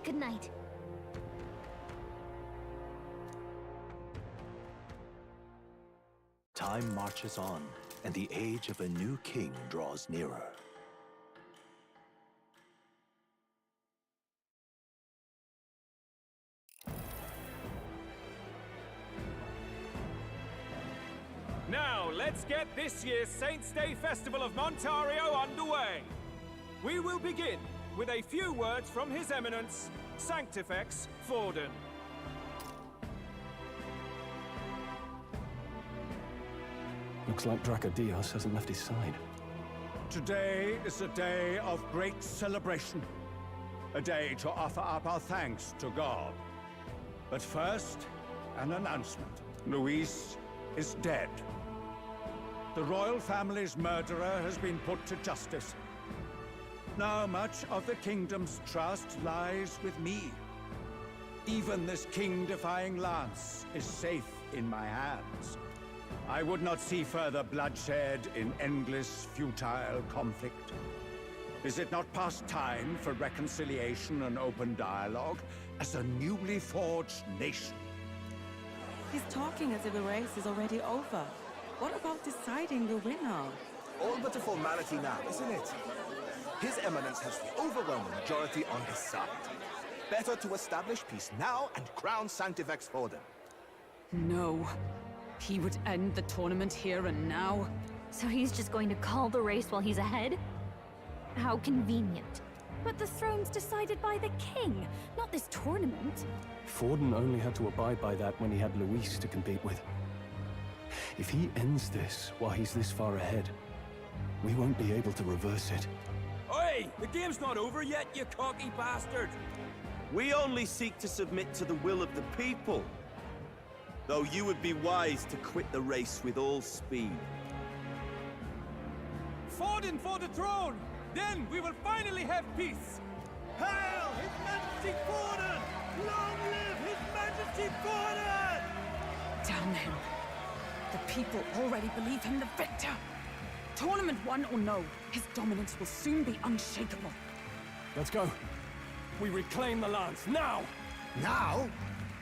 Good night. Time marches on, and the age of a new king draws nearer. Now, let's get this year's Saints' Day Festival of Montario underway. We will begin with a few words from His Eminence, Sanctifex Forden. Looks like Dracodios hasn't left his side. Today is a day of great celebration. A day to offer up our thanks to God. But first, an announcement. Luis is dead. The royal family's murderer has been put to justice. Now much of the kingdom's trust lies with me. Even this king-defying lance is safe in my hands. I would not see further bloodshed in endless, futile conflict. Is it not past time for reconciliation and open dialogue as a newly forged nation? He's talking as if the race is already over. What about deciding the winner? All but a formality now, isn't it? His Eminence has the overwhelming majority on his side. Better to establish peace now and crown Sanctifex Forden. No. He would end the tournament here and now. So he's just going to call the race while he's ahead? How convenient. But the throne's decided by the king, not this tournament. Forden only had to abide by that when he had Luis to compete with. If he ends this while he's this far ahead, we won't be able to reverse it. Oi! The game's not over yet, you cocky bastard! We only seek to submit to the will of the people. Though you would be wise to quit the race with all speed. Forden for the throne! Then we will finally have peace! Hail His Majesty Forden! Long live His Majesty Forden! Damn him. The people already believe him the victor. Tournament won or no, his dominance will soon be unshakable. Let's go. We reclaim the lance, now! Now?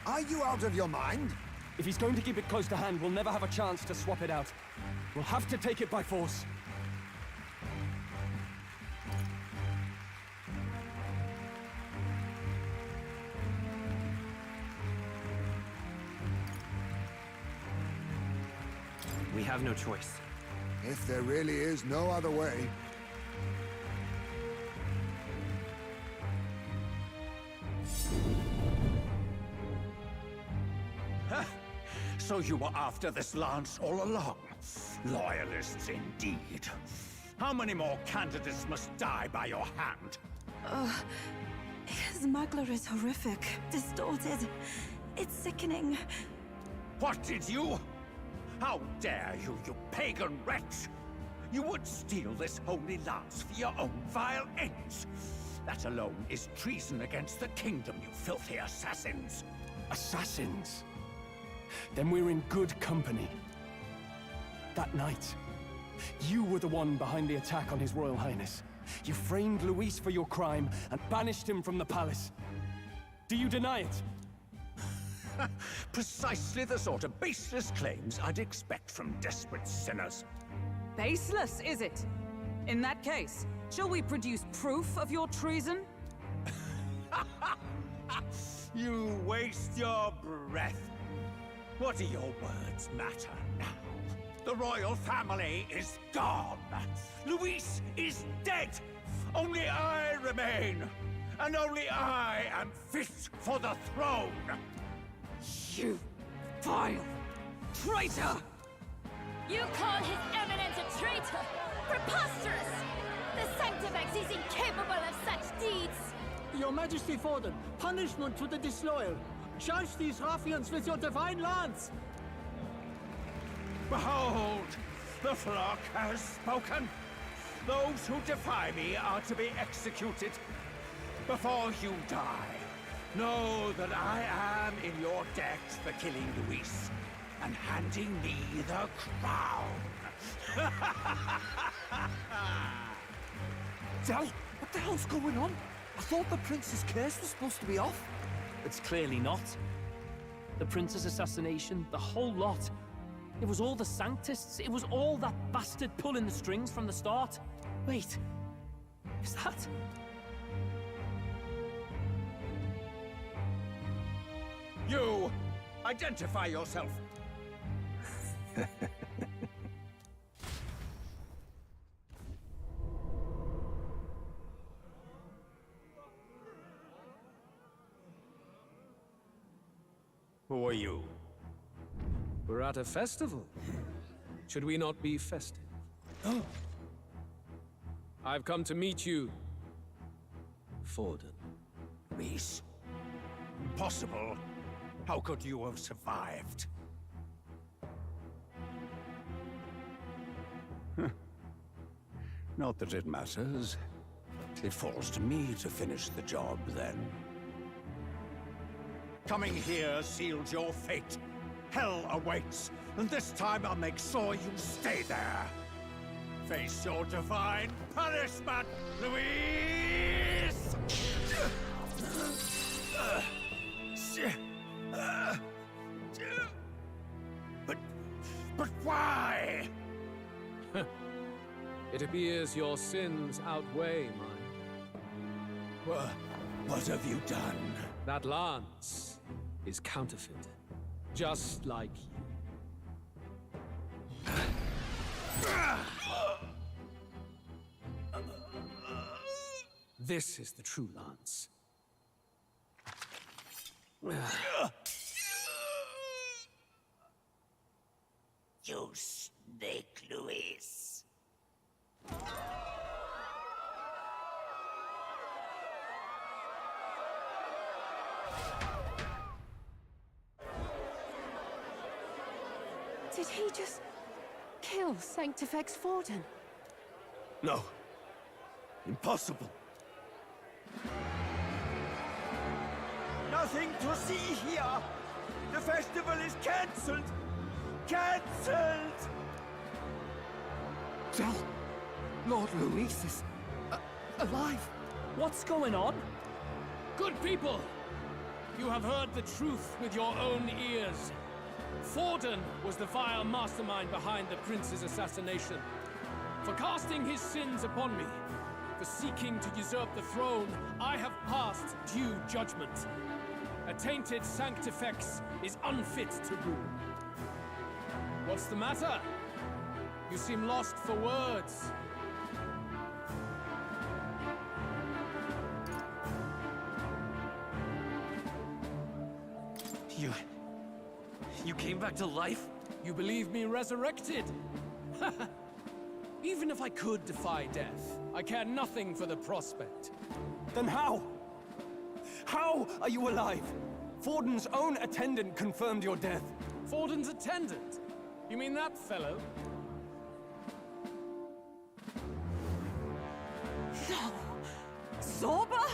Are you out of your mind? If he's going to keep it close to hand, we'll never have a chance to swap it out. We'll have to take it by force. We have no choice. If there really is no other way. So you were after this lance all along? Loyalists indeed. How many more candidates must die by your hand? His muggler is horrific, distorted. It's sickening. What did you? How dare you, you pagan wretch! You would steal this holy lance for your own vile ends. That alone is treason against the kingdom, you filthy assassins. Assassins? Then we're in good company. That night, you were the one behind the attack on His Royal Highness. You framed Luis for your crime and banished him from the palace. Do you deny it? Precisely the sort of baseless claims I'd expect from desperate sinners. Baseless, is it? In that case, shall we produce proof of your treason? You waste your breath. What do your words matter now? The royal family is gone. Luis is dead. Only I remain. And only I am fit for the throne. You vile traitor! You call His Eminence a traitor? Preposterous! The Sanctifex is incapable of such deeds! Your Majesty Forden, punishment to the disloyal. Judge these ruffians with your divine lance! Behold, the flock has spoken. Those who defy me are to be executed. Before you die, know that I am in your debt for killing Luis and handing me the crown. Del, what the hell's going on? I thought the prince's curse was supposed to be off. It's clearly not. The prince's assassination, the whole lot. It was all the Sanctists. It was all that bastard pulling the strings from the start. Wait, is that... You! Identify yourself! Who are you? We're at a festival. Should we not be festive? I've come to meet you, Forden. Luis? Impossible. How could you have survived? Not that it matters. It falls to me to finish the job, then. Coming here sealed your fate. Hell awaits, and this time I'll make sure you stay there. Face your divine punishment, Luis! But why? It appears your sins outweigh mine. What have you done? That lance is counterfeit, just like you. This is the true lance. You snake, Luis. Did he just kill Sanctifex Forden? No. Impossible. Nothing to see here. The festival is cancelled. Cancelled! Del, Lord Luis is alive. What's going on? Good people! You have heard the truth with your own ears. Forden was the vile mastermind behind the prince's assassination. For casting his sins upon me, for seeking to usurp the throne, I have passed due judgment. A tainted Sanctifex is unfit to rule. What's the matter? You seem lost for words. You came back to life? You believe me resurrected? Even if I could defy death, I care nothing for the prospect. Then how? How are you alive? Forden's own attendant confirmed your death. Forden's attendant? You mean that fellow? No! Zorba?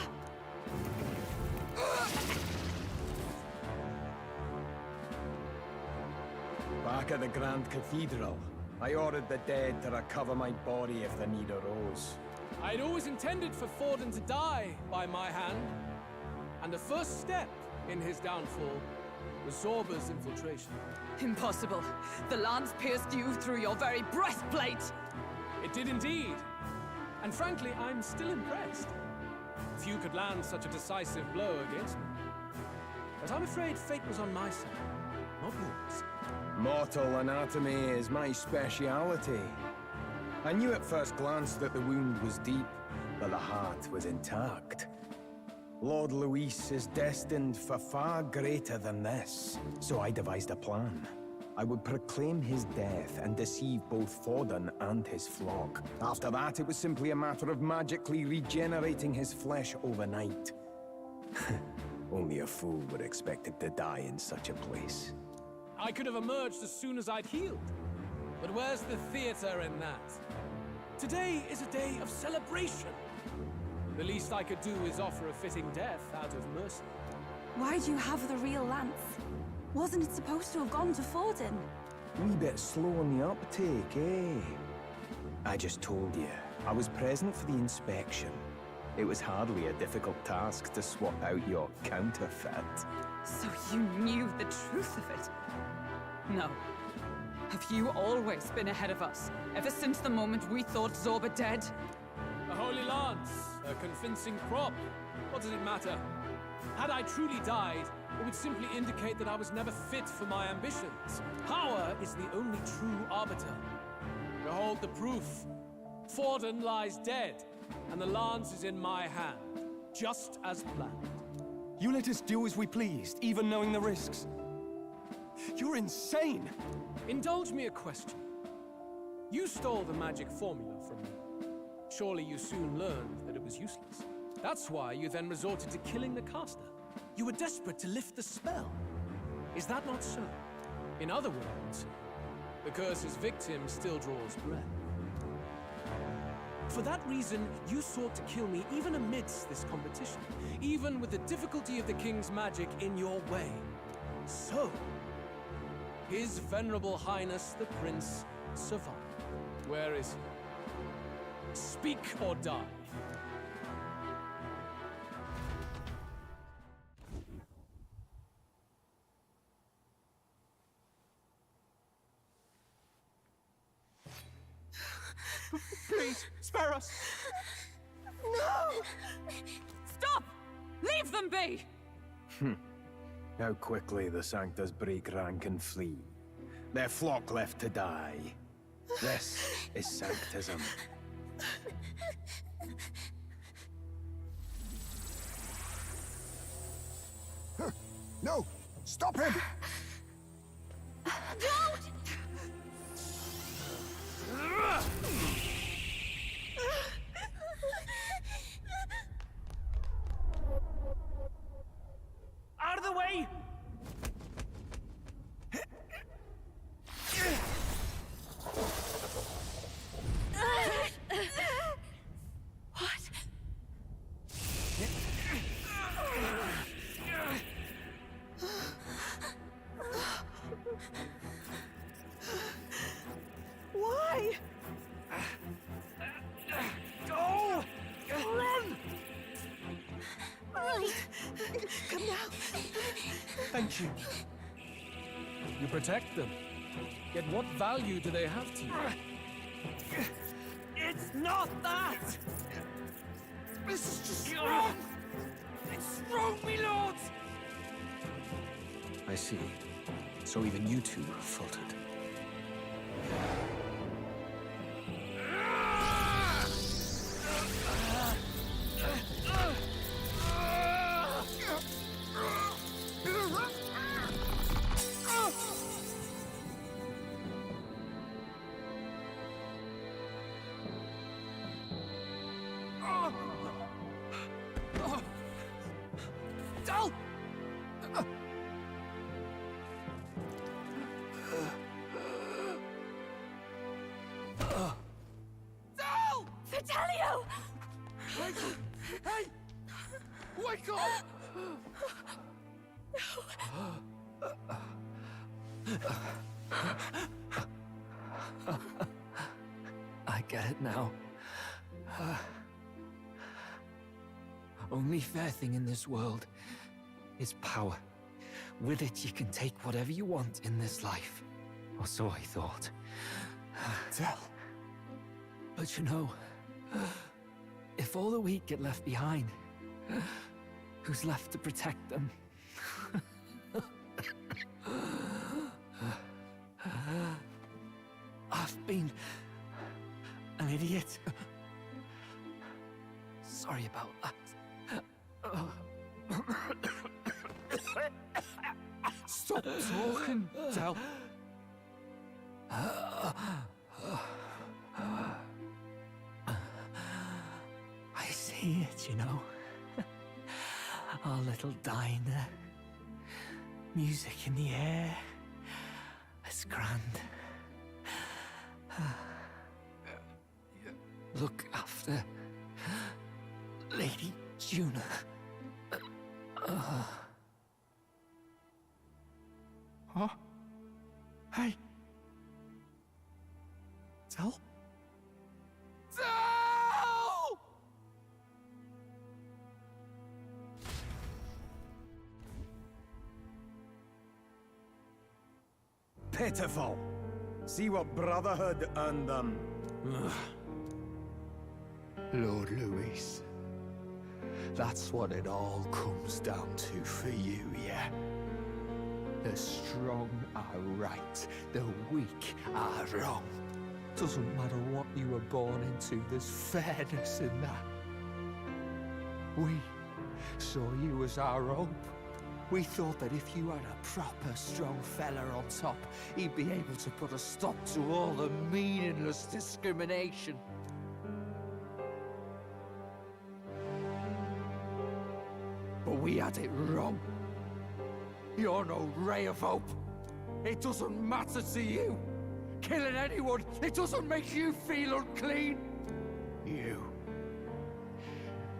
Back at the Grand Cathedral, I ordered the dead to recover my body if the need arose. I'd always intended for Forden to die by my hand. And the first step in his downfall was Zorba's infiltration. Impossible. The lance pierced you through your very breastplate! It did indeed. And frankly, I'm still impressed. Few could land such a decisive blow against me. But I'm afraid fate was on my side, not yours. Mortal anatomy is my speciality. I knew at first glance that the wound was deep, but the heart was intact. Lord Luis is destined for far greater than this, so I devised a plan. I would proclaim his death and deceive both Forden and his flock. After that, it was simply a matter of magically regenerating his flesh overnight. Only a fool would expect him to die in such a place. I could have emerged as soon as I'd healed. But where's the theater in that? Today is a day of celebration. The least I could do is offer a fitting death out of mercy. Why'd you have the real lance? Wasn't it supposed to have gone to Forden? Wee bit slow on the uptake, eh? I just told you, I was present for the inspection. It was hardly a difficult task to swap out your counterfeit. So you knew the truth of it? No. Have you always been ahead of us, ever since the moment we thought Zorba dead? A holy lance, a convincing prop. What does it matter? Had I truly died, it would simply indicate that I was never fit for my ambitions. Power is the only true arbiter. Behold the proof. Forden lies dead, and the lance is in my hand, just as planned. You let us do as we pleased, even knowing the risks. You're insane! Indulge me a question. You stole the magic formula from me. Surely you soon learned that it was useless. That's why you then resorted to killing the caster. You were desperate to lift the spell. Is that not so? In other words, the curse's victim still draws breath. For that reason, you sought to kill me even amidst this competition, even with the difficulty of the king's magic in your way. So, His Venerable Highness the Prince survived. Where is he? Speak or die. Please, spare us! No! Stop! Leave them be! How quickly the Sanctus break rank and flee. Their flock left to die. This is Sanctism. No! Stop him! Don't! Out of the way! What? Why? Go! Run! Come now. Thank you. You protect them. Yet what value do they have to you? It's not that! This is just wrong! It's wrong, me lords! I see. So even you two faltered. Fidelio! Hey! Wake up! I get it now. Only fair thing in this world is power. With it, you can take whatever you want in this life. Or so I thought. Tell. But you know, if all the weak get left behind, who's left to protect them? I've been an idiot. Sorry about that. Stop talking, Del. I see it, you know. Our little diner. Music in the air. It's grand. Look after Lady Juna. Huh? Hey. Tell? Tell! Pitiful. See what Brotherhood earned them. Lord Luis, that's what it all comes down to for you, yeah? The strong are right, the weak are wrong. Doesn't matter what you were born into, there's fairness in that. We saw you as our hope. We thought that if you had a proper strong fella on top, he'd be able to put a stop to all the meaningless discrimination. But we had it wrong. You're no ray of hope. It doesn't matter to you. Killing anyone, it doesn't make you feel unclean.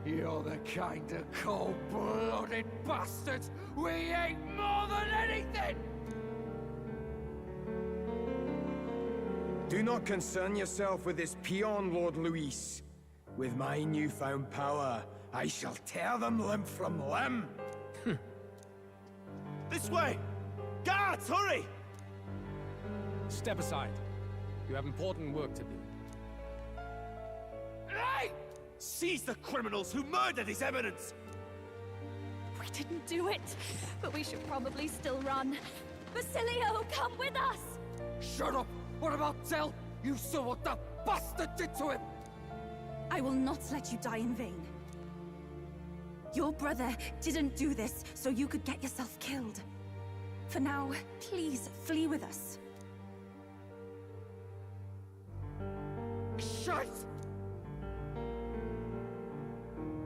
You're the kind of cold-blooded bastards we hate more than anything! Do not concern yourself with this peon, Lord Luis. With my newfound power, I shall tear them limb from limb. This way! Guards, hurry! Step aside. You have important work to do. Hey! Seize the criminals who murdered His Eminence! We didn't do it, but we should probably still run. Basilio, come with us! Shut up! What about Del? You saw what that bastard did to him! I will not let you die in vain. Your brother didn't do this so you could get yourself killed. For now, please flee with us. Shite!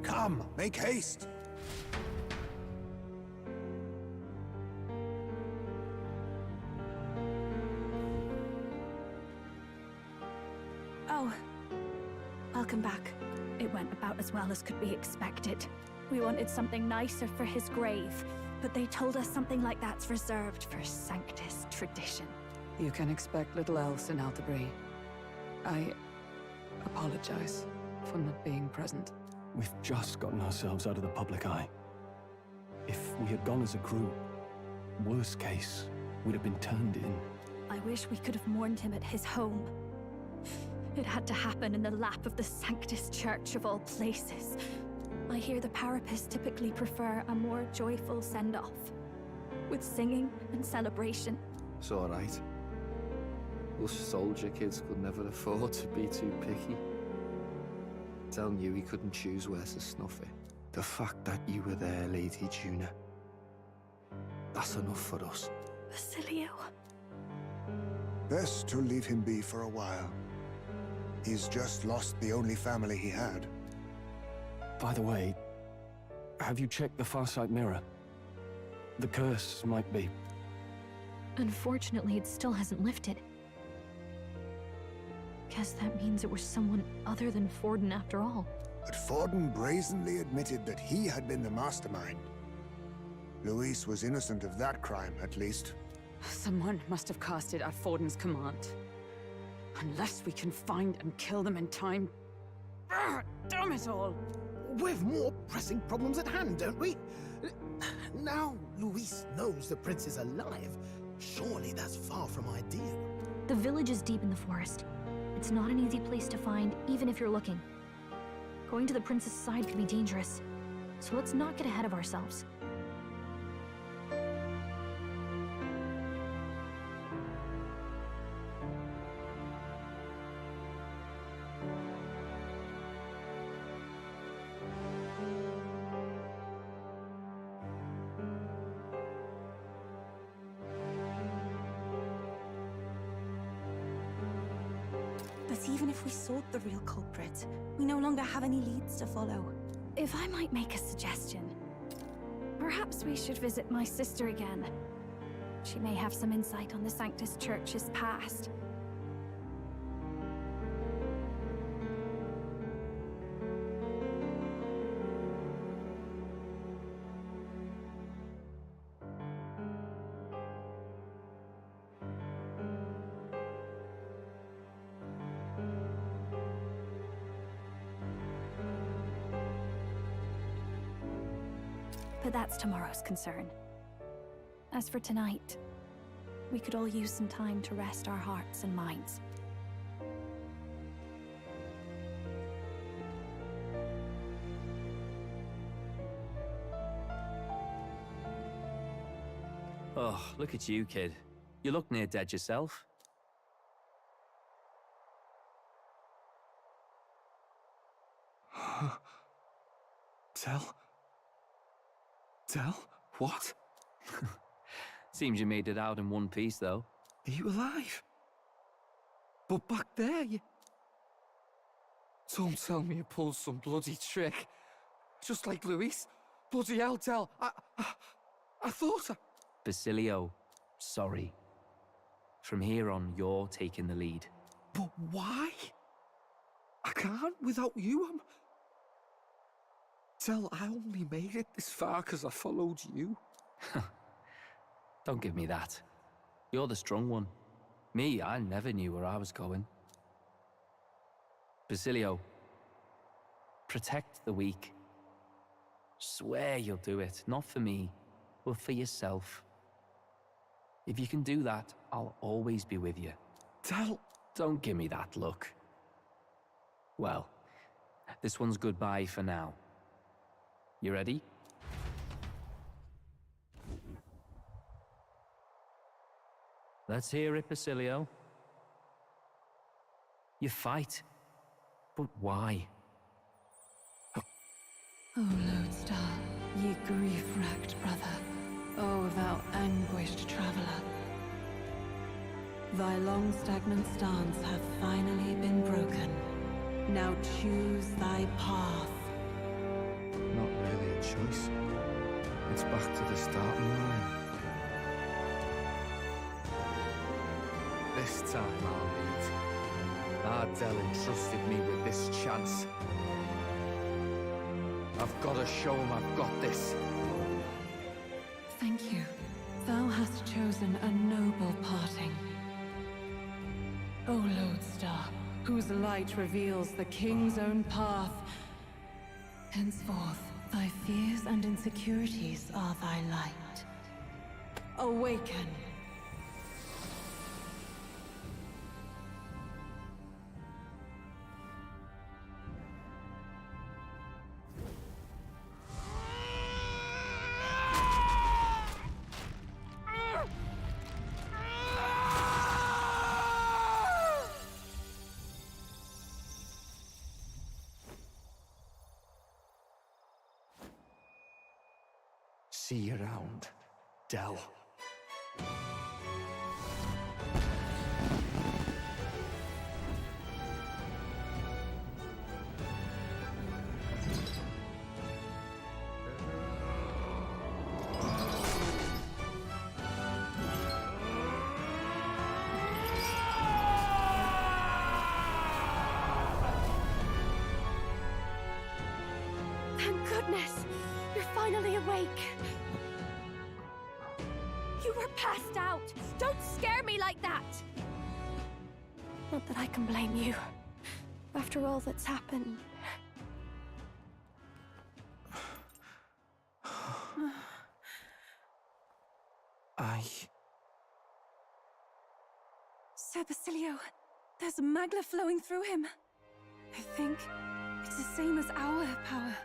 Come, make haste. Oh, welcome back. It went about as well as could be expected. We wanted something nicer for his grave, but they told us something like that's reserved for Sanctus tradition. You can expect little else in Altabri. I apologize for not being present. We've just gotten ourselves out of the public eye. If we had gone as a group, worst case, we'd have been turned in. I wish we could have mourned him at his home. It had to happen in the lap of the Sanctus Church of all places. I hear the Parapists typically prefer a more joyful send-off, with singing and celebration. It's alright. Us soldier kids could never afford to be too picky. Telling you he couldn't choose where to snuff it. The fact that you were there, Lady Juna, that's enough for us. Basilio. Best to leave him be for a while. He's just lost the only family he had. By the way, have you checked the Farsight mirror? The curse might be... Unfortunately, it still hasn't lifted. Guess that means it was someone other than Forden after all. But Forden brazenly admitted that he had been the mastermind. Luis was innocent of that crime, at least. Someone must have cast it at Forden's command. Unless we can find and kill them in time... Damn it all! We've more pressing problems at hand, don't we? Now Luis knows the prince is alive. Surely that's far from ideal. The village is deep in the forest. It's not an easy place to find, even if you're looking. Going to the prince's side could be dangerous, so let's not get ahead of ourselves. But even if we sought the real culprit, we no longer have any leads to follow. If I might make a suggestion, perhaps we should visit my sister again. She may have some insight on the Sanctus Church's past. But that's tomorrow's concern. As for tonight, we could all use some time to rest our hearts and minds. Oh, look at you, kid. You look near dead yourself. Tell? What? Seems you made it out in one piece, though. Are you alive? But back there, you... Don't tell me you pulled some bloody trick. Just like Luis. Bloody hell, Tell. I thought Basilio, sorry. From here on, you're taking the lead. But why? I can't without you. Tell, I only made it this far because I followed you. Don't give me that. You're the strong one. Me, I never knew where I was going. Basilio, protect the weak. Swear you'll do it, not for me, but for yourself. If you can do that, I'll always be with you. Tell... Don't give me that look. Well, this one's goodbye for now. You ready? Let's hear it, Basilio. You fight, but why? O Lodestar, ye grief-racked brother, O thou anguished traveler. Thy long stagnant stance hath finally been broken. Now choose thy path. Not really a choice. It's back to the starting line. This time I'll lead. Ardell entrusted me with this chance. I've got to show him I've got this. Thank you. Thou hast chosen a noble parting. O Lodestar, whose light reveals the king's own path, henceforth, thy fears and insecurities are thy light. Awaken! See you around, Dell. Thank goodness! You're finally awake! You were passed out! Don't scare me like that! Not that I can blame you. After all that's happened. Sir Basilio, there's magla flowing through him. I think it's the same as our power.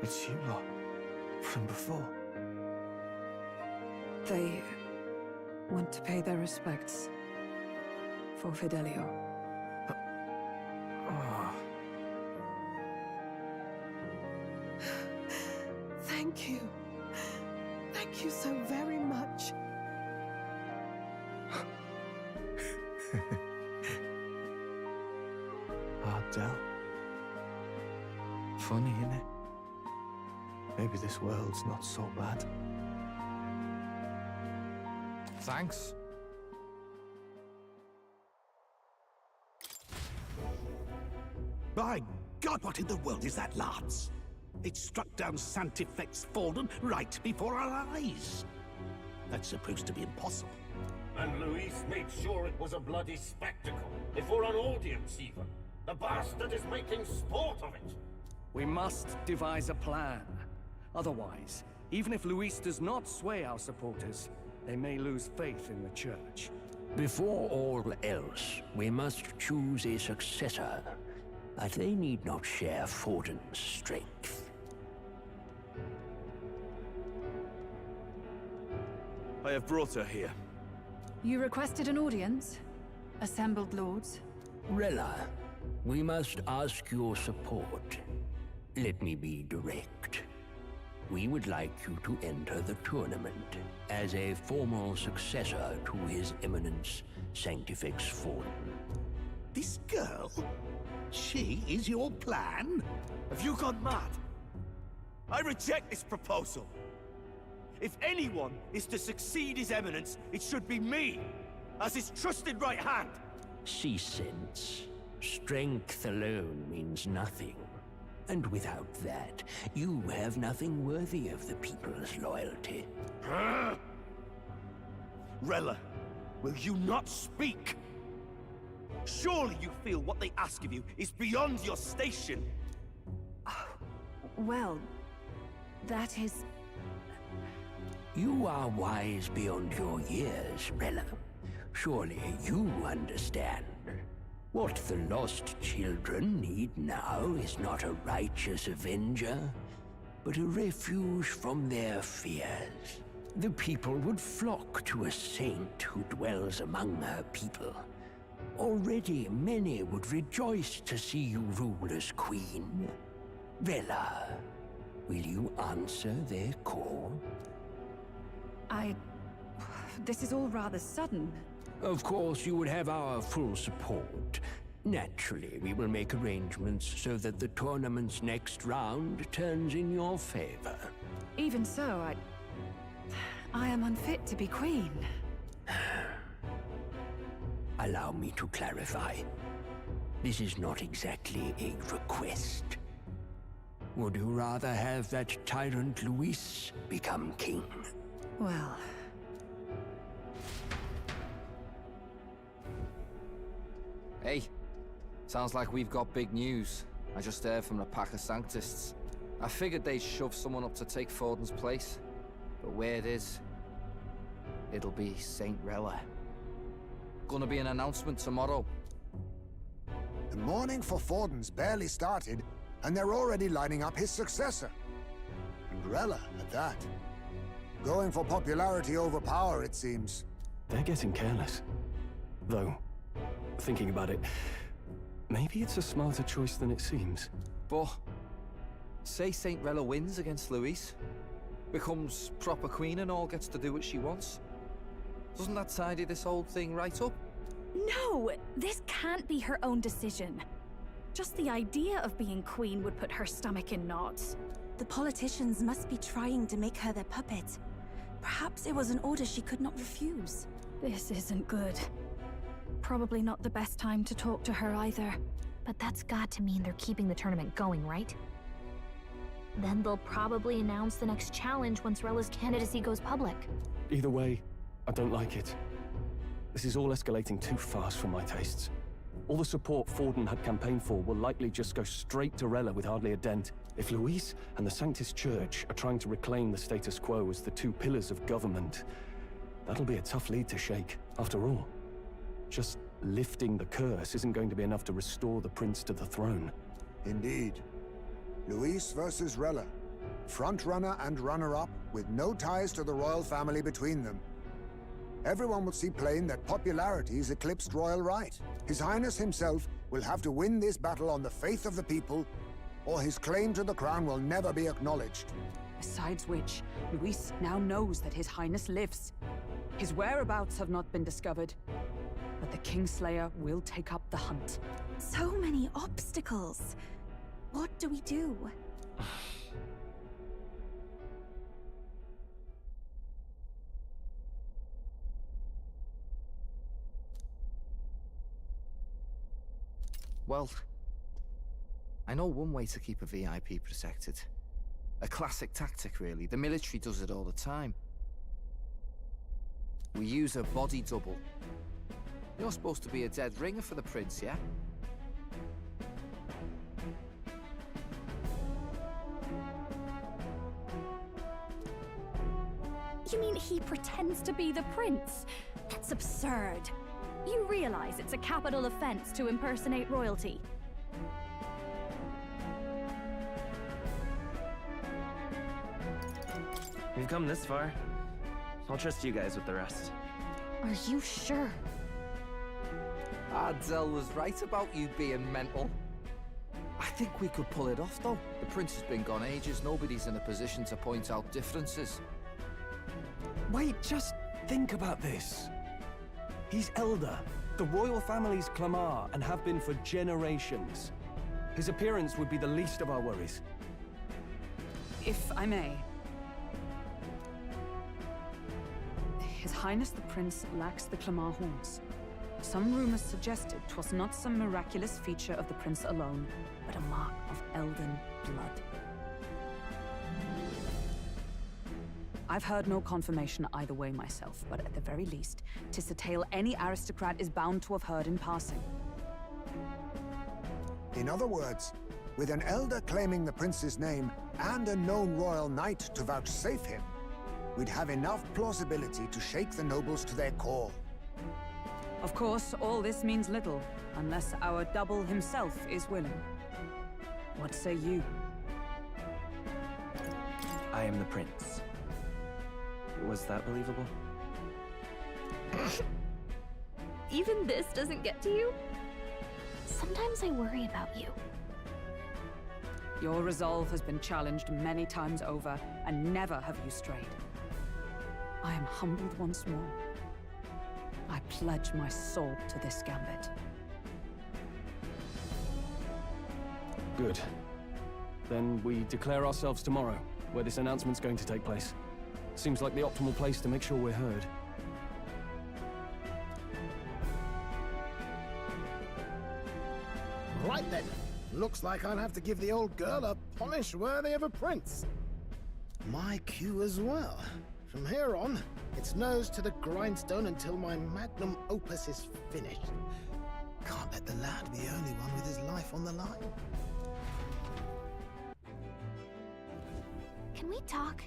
It's you lot. From before. They want to pay their respects for Fidelio. Thank you. Thank you so very much. Ardell. Funny, innit? Maybe this world's not so bad. Thanks. By God, what in the world is that, Lance? It struck down Sanctifex Forden right before our eyes. That's supposed to be impossible. And Luis made sure it was a bloody spectacle, before an audience even. The bastard is making sport of it. We must devise a plan. Otherwise, even if Luis does not sway our supporters, they may lose faith in the Church. Before all else, we must choose a successor. But they need not share Forden's strength. I have brought her here. You requested an audience? Assembled lords? Rella, we must ask your support. Let me be direct. We would like you to enter the tournament as a formal successor to His Eminence Sanctifex Forden. This girl? She is your plan? Have you gone mad? I reject this proposal. If anyone is to succeed His Eminence, it should be me, as his trusted right hand. See sense. Strength alone means nothing. And without that, you have nothing worthy of the people's loyalty. Rella, will you not speak? Surely you feel what they ask of you is beyond your station. Well, that is... You are wise beyond your years, Rella. Surely you understand. What the lost children need now is not a righteous avenger, but a refuge from their fears. The people would flock to a saint who dwells among her people. Already many would rejoice to see you rule as queen. Rella, will you answer their call? This is all rather sudden. Of course, you would have our full support. Naturally, we will make arrangements so that the tournament's next round turns in your favor. Even so, I am unfit to be queen. Allow me to clarify. This is not exactly a request. Would you rather have that tyrant Luis become king? Well... Hey, sounds like we've got big news. I just heard from the pack of Sanctists. I figured they'd shove someone up to take Forden's place. But where it is, it'll be Saint Rella. Gonna be an announcement tomorrow. The mourning for Forden's barely started, and they're already lining up his successor. And Rella, at that. Going for popularity over power, it seems. They're getting careless. Though, thinking about it, maybe it's a smarter choice than it seems. But, say Saint Rella wins against Luis, becomes proper queen and all gets to do what she wants. Doesn't that tidy this whole thing right up? No! This can't be her own decision. Just the idea of being queen would put her stomach in knots. The politicians must be trying to make her their puppet. Perhaps it was an order she could not refuse. This isn't good. Probably not the best time to talk to her either. But that's got to mean they're keeping the tournament going, right? Then they'll probably announce the next challenge once Rella's candidacy goes public. Either way, I don't like it. This is all escalating too fast for my tastes. All the support Forden had campaigned for will likely just go straight to Rella with hardly a dent. If Luis and the Sanctus Church are trying to reclaim the status quo as the two pillars of government, that'll be a tough lead to shake. After all, just lifting the curse isn't going to be enough to restore the prince to the throne. Indeed. Luis versus Rella. Frontrunner and runner-up, with no ties to the royal family between them. Everyone will see plain that popularity's eclipsed royal right. His Highness himself will have to win this battle on the faith of the people, or his claim to the crown will never be acknowledged. Besides which, Luis now knows that His Highness lives. His whereabouts have not been discovered, but the Kingslayer will take up the hunt. So many obstacles. What do we do? Well, I know one way to keep a VIP protected. A classic tactic, really. The military does it all the time. We use a body double. You're supposed to be a dead ringer for the prince, yeah? You mean he pretends to be the prince? That's absurd. You realize it's a capital offense to impersonate royalty. We've come this far. I'll trust you guys with the rest. Are you sure? Ardell was right about you being mental. I think we could pull it off, though. The prince has been gone ages. Nobody's in a position to point out differences. Wait, just think about this. He's elder. The royal family's Clamar, and have been for generations. His appearance would be the least of our worries. If I may. His Highness the Prince lacks the Clamar horns. Some rumors suggested 'twas not some miraculous feature of the prince alone, but a mark of elden blood. I've heard no confirmation either way myself, but at the very least, 'tis a tale any aristocrat is bound to have heard in passing. In other words, with an elder claiming the prince's name and a known royal knight to vouchsafe him, we'd have enough plausibility to shake the nobles to their core. Of course, all this means little, unless our double himself is willing. What say you? I am the prince. Was that believable? Even this doesn't get to you? Sometimes I worry about you. Your resolve has been challenged many times over, and never have you strayed. I am humbled once more. I pledge my soul to this gambit. Good. Then we declare ourselves tomorrow, where this announcement's going to take place. Seems like the optimal place to make sure we're heard. Right then. Looks like I'll have to give the old girl a polish worthy of a prince. My cue as well. From here on, it's nose to the grindstone until my magnum opus is finished. Can't let the lad be the only one with his life on the line. Can we talk?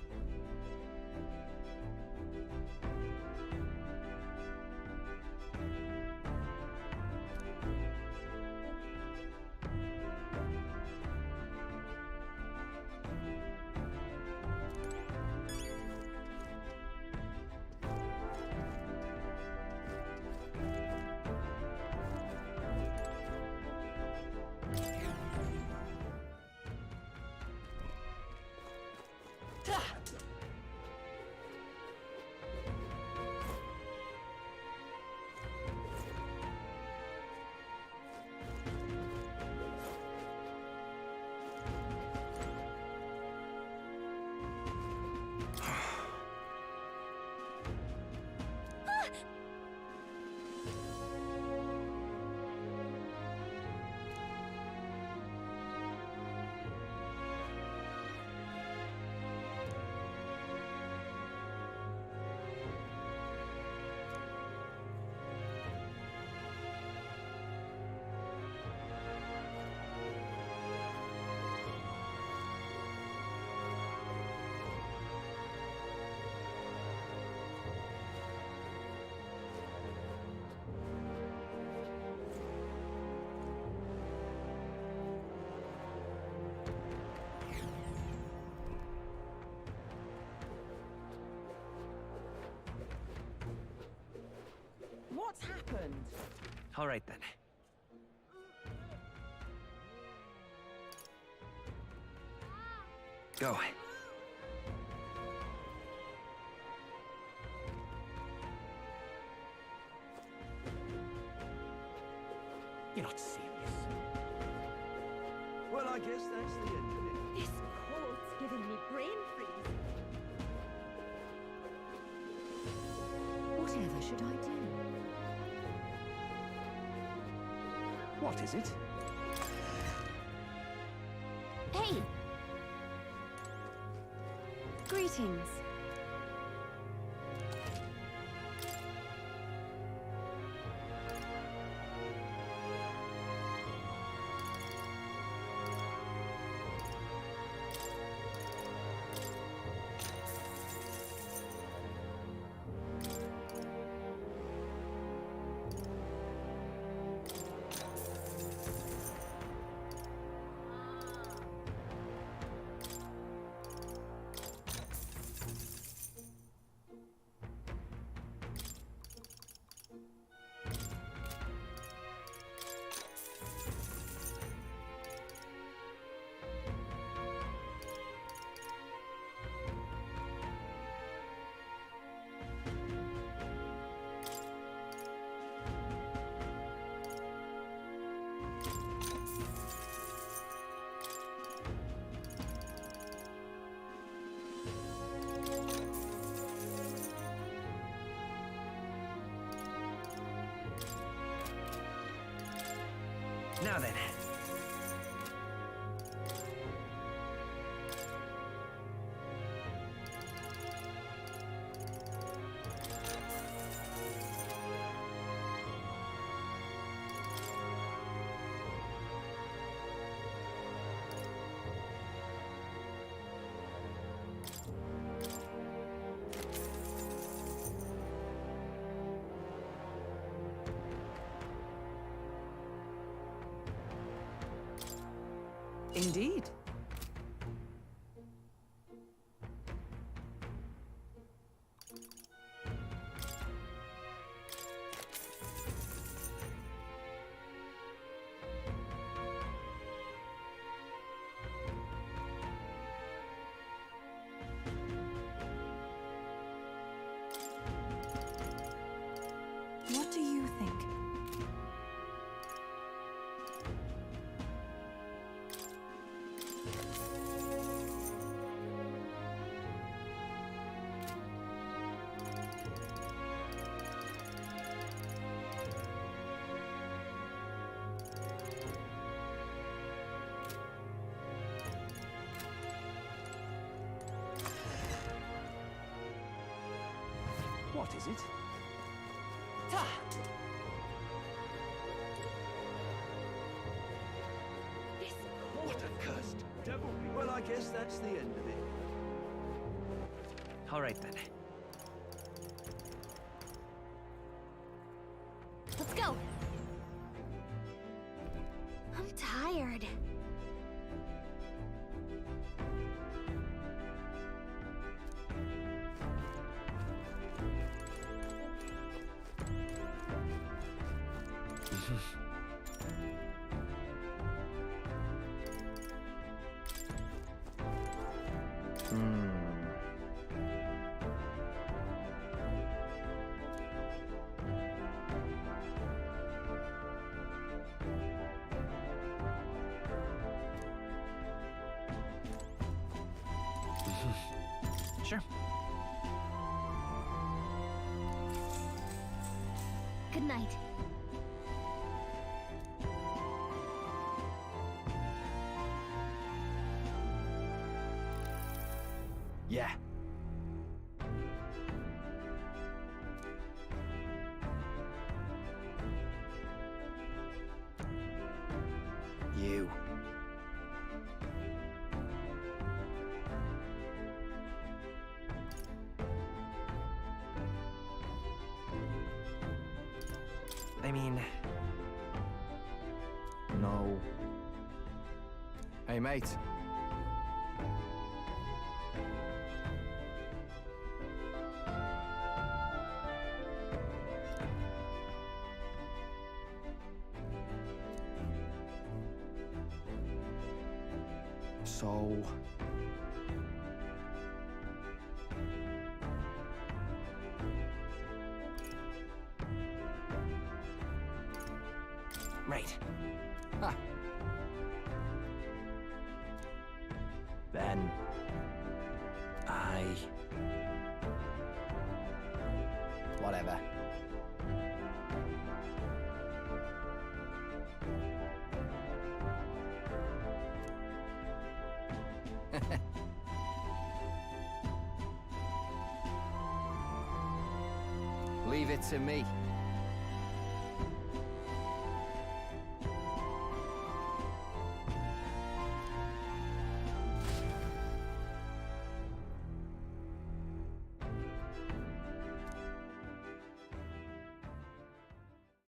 What's happened? All right then. Go. You're not serious. Well, I guess that's the end of it. This cold's giving me brain freeze. Whatever should I do? What is it? Hey! Greetings. Now then. Indeed. What do you think? What is it? What a cursed devil. Well, I guess that's the end of it. All right then. Let's go! I'm tired. Sure. Good night. Yeah. You. I mean... No. Hey, mate. So... Right. Ha! Then... Whatever. Leave it to me.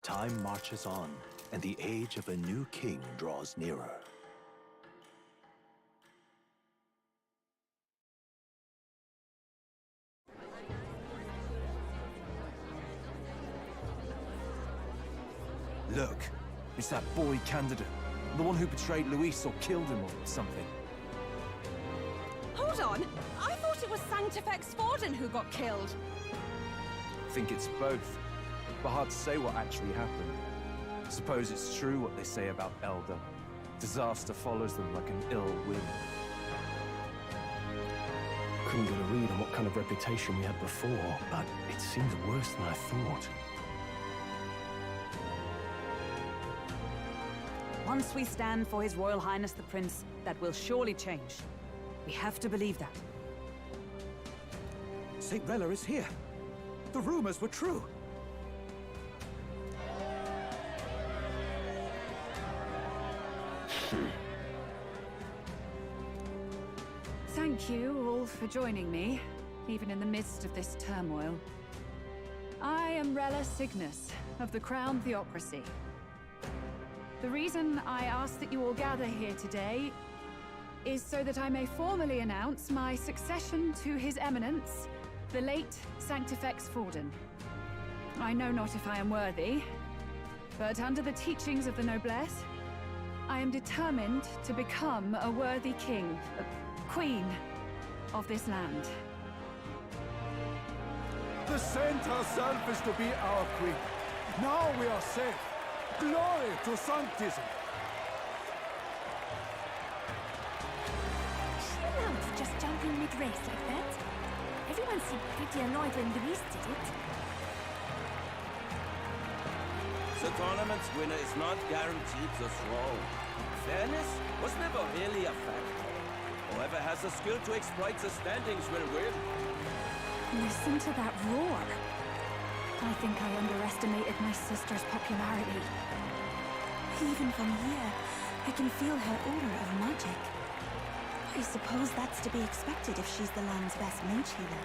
Time marches on, and the age of a new king draws nearer. Look, it's that boy candidate. The one who betrayed Luis or killed him or something. Hold on! I thought it was Sanctifex Forden who got killed. I think it's both. But hard to say what actually happened. Suppose it's true what they say about Elder. Disaster follows them like an ill wind. Couldn't get a read on what kind of reputation we had before, but it seems worse than I thought. Once we stand for His Royal Highness the Prince, that will surely change. We have to believe that. St. Rella is here. The rumors were true. Thank you all for joining me, even in the midst of this turmoil. I am Rella Cygnus, of the Crown Theocracy. The reason I ask that you all gather here today is so that I may formally announce my succession to His Eminence, the late Sanctifex Forden. I know not if I am worthy, but under the teachings of the noblesse, I am determined to become a worthy king, queen of this land. The saint herself is to be our queen. Now we are safe. Glory to Sanctism! She allowed for just jumping mid-race like that? Everyone seemed pretty annoyed when Luis did it. The tournament's winner is not guaranteed the throne. Fairness was never really a factor. Whoever has the skill to exploit the standings will win. Listen to that roar. I think I underestimated my sister's popularity. Even from here, I can feel her aura of magic. I suppose that's to be expected if she's the land's best mage healer.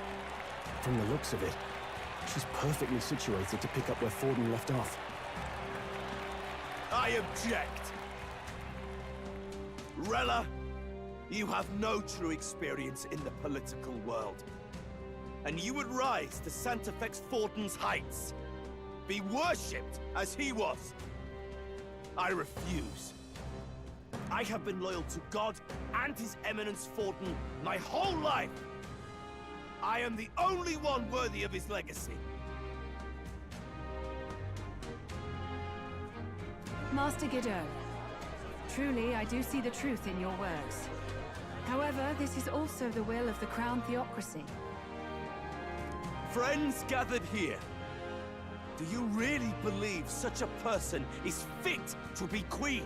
From the looks of it, she's perfectly situated to pick up where Forden left off. I object! Rella, you have no true experience in the political world. And you would rise to Sanctifex Forden's heights. Be worshipped as he was. I refuse. I have been loyal to God and His Eminence Forden my whole life. I am the only one worthy of his legacy. Master Guido, truly I do see the truth in your words. However, this is also the will of the Crown Theocracy. Friends gathered here, do you really believe such a person is fit to be queen?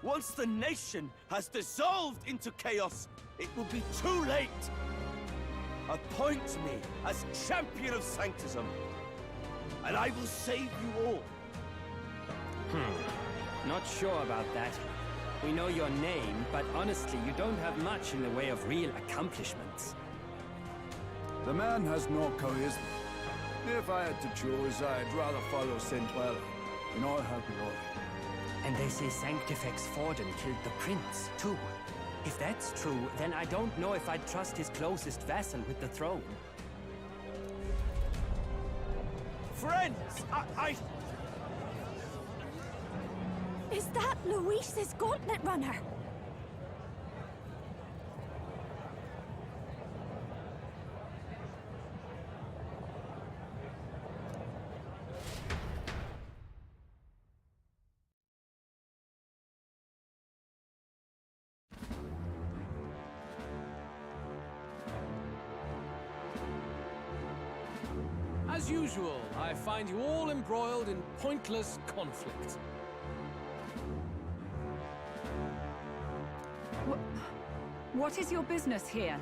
Once the nation has dissolved into chaos, it will be too late. Appoint me as champion of Sanctism, and I will save you all. Not sure about that. We know your name, but honestly, you don't have much in the way of real accomplishments. The man has no charisma. If I had to choose, I'd rather follow St. Rella in all her glory. And they say Sanctifex Forden killed the prince, too. If that's true, then I don't know if I'd trust his closest vassal with the throne. Friends, Is that Luis's gauntlet runner? As usual, I find you all embroiled in pointless conflict. What is your business here?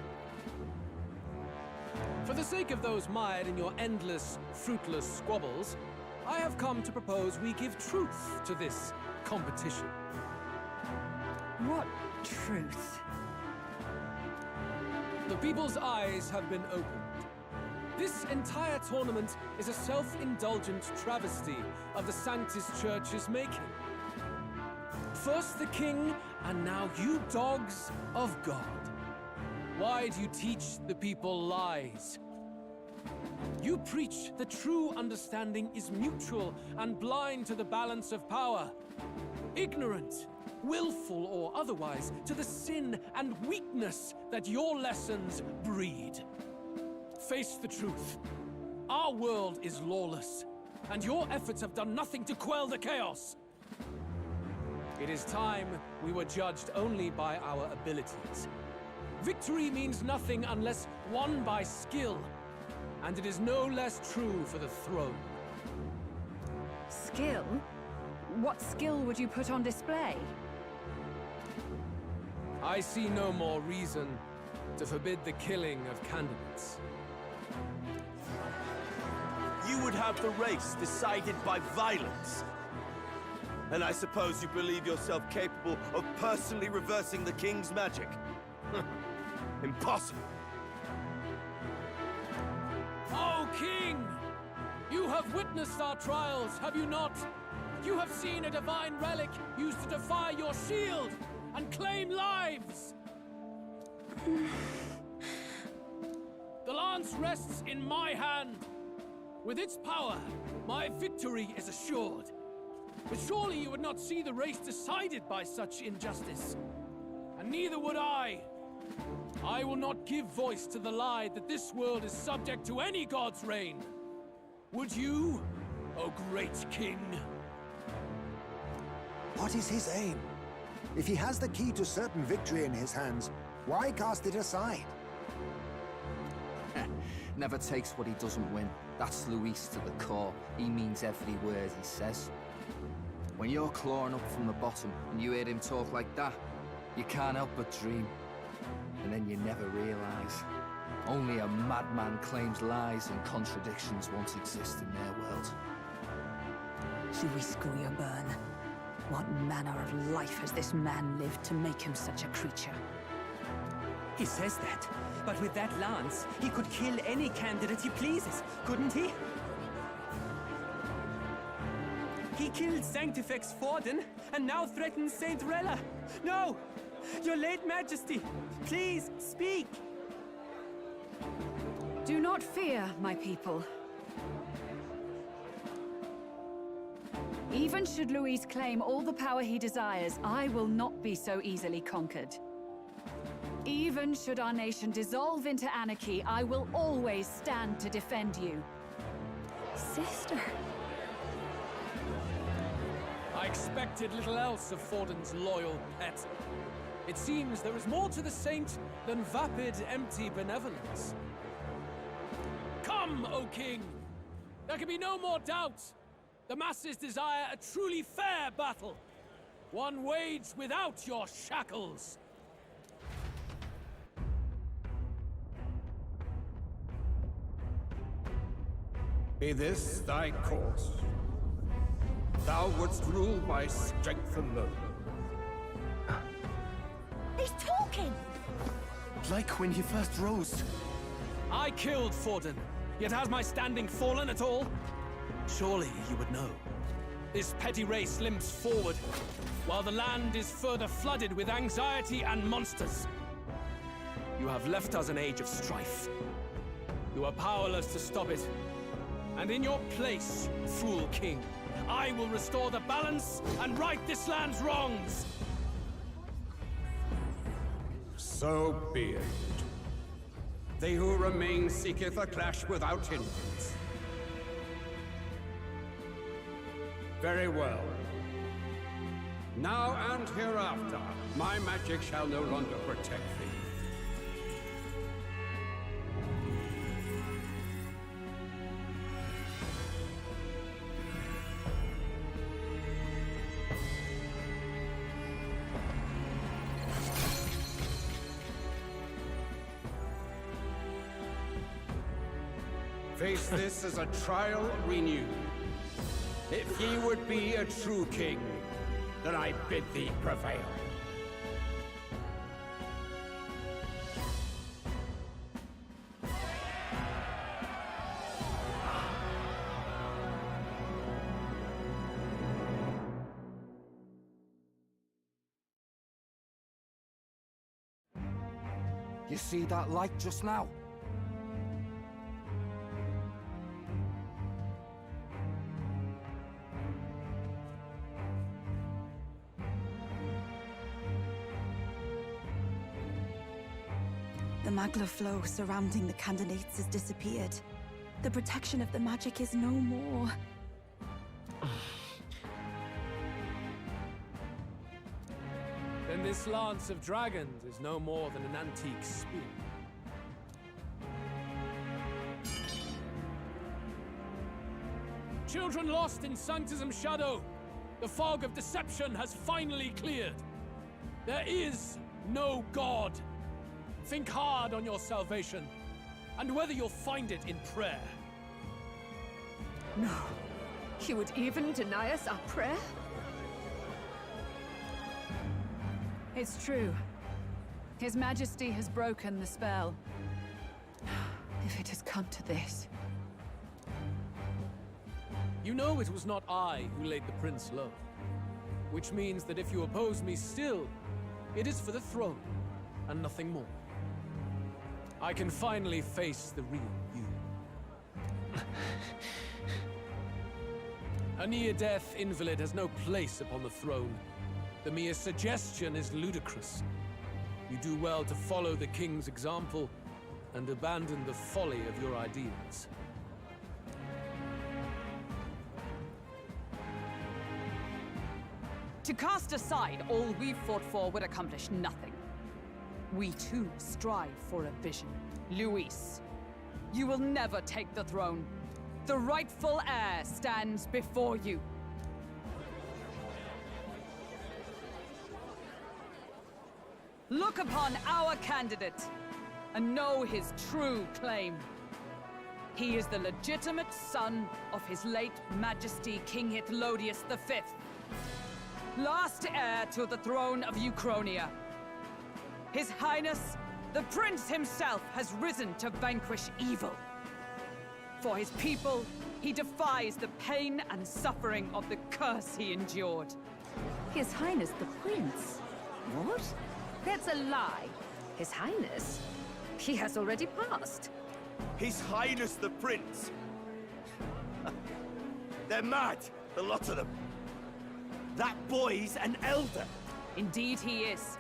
For the sake of those mired in your endless, fruitless squabbles, I have come to propose we give truth to this competition. What truth? The people's eyes have been opened. This entire tournament is a self-indulgent travesty of the Sanctus Church's making. First the king, and now you dogs of God. Why do you teach the people lies? You preach that true understanding is mutual and blind to the balance of power. Ignorant, willful or otherwise, to the sin and weakness that your lessons breed. Face the truth. Our world is lawless, and your efforts have done nothing to quell the chaos. It is time we were judged only by our abilities. Victory means nothing unless won by skill, and it is no less true for the throne. Skill? What skill would you put on display? I see no more reason to forbid the killing of candidates. You would have the race decided by violence. And I suppose you believe yourself capable of personally reversing the king's magic? Impossible. Oh, King! You have witnessed our trials, have you not? You have seen a divine relic used to defy your shield and claim lives! The lance rests in my hand. With its power, my victory is assured. But surely you would not see the race decided by such injustice. And neither would I. I will not give voice to the lie that this world is subject to any god's reign. Would you, O great king? What is his aim? If he has the key to certain victory in his hands, why cast it aside? Never takes what he doesn't win. That's Luis to the core. He means every word he says. When you're clawing up from the bottom and you hear him talk like that, you can't help but dream. And then you never realize. Only a madman claims lies and contradictions won't exist in their world. Luis Guyaburn. What manner of life has this man lived to make him such a creature? He says that, but with that lance, he could kill any candidate he pleases, couldn't he? He killed Sanctifex Forden, and now threatens Saint Rella. No! Your late Majesty, please, speak! Do not fear, my people. Even should Luis claim all the power he desires, I will not be so easily conquered. Even should our nation dissolve into anarchy, I will always stand to defend you. Sister. I expected little else of Forden's loyal pet. It seems there is more to the saint than vapid, empty benevolence. Come, O King! There can be no more doubt. The masses desire a truly fair battle. One waged without your shackles. Be this thy course. Thou wouldst rule by strength alone. He's talking! Like when he first rose. I killed Forden, yet has my standing fallen at all? Surely you would know. This petty race limps forward, while the land is further flooded with anxiety and monsters. You have left us an age of strife. You are powerless to stop it. And in your place, fool king, I will restore the balance and right this land's wrongs! So be it. They who remain seeketh a clash without hindrance. Very well. Now and hereafter, my magic shall no longer protect thee. Face this as a trial renewed. If ye would be a true king, then I bid thee prevail. You see that light just now? The magla flow surrounding the candidates has disappeared. The protection of the magic is no more. Then this lance of dragons is no more than an antique spear. Children lost in Sanctism's shadow, the fog of deception has finally cleared. There is no God. Think hard on your salvation, and whether you'll find it in prayer. No. He would even deny us our prayer? It's true. His Majesty has broken the spell. If it has come to this. You know it was not I who laid the prince low. Which means that if you oppose me still, it is for the throne, and nothing more. I can finally face the real you. A near-death invalid has no place upon the throne. The mere suggestion is ludicrous. You do well to follow the king's example and abandon the folly of your ideas. To cast aside all we've fought for would accomplish nothing. We too strive for a vision. Luis, you will never take the throne. The rightful heir stands before you. Look upon our candidate and know his true claim. He is the legitimate son of his late Majesty King Hithlodius V, last heir to the throne of Uchronia. His Highness, the Prince himself, has risen to vanquish evil. For his people, he defies the pain and suffering of the curse he endured. His Highness the Prince? What? That's a lie. His Highness? He has already passed. His Highness the Prince? They're mad, the lot of them. That boy's an elder. Indeed he is.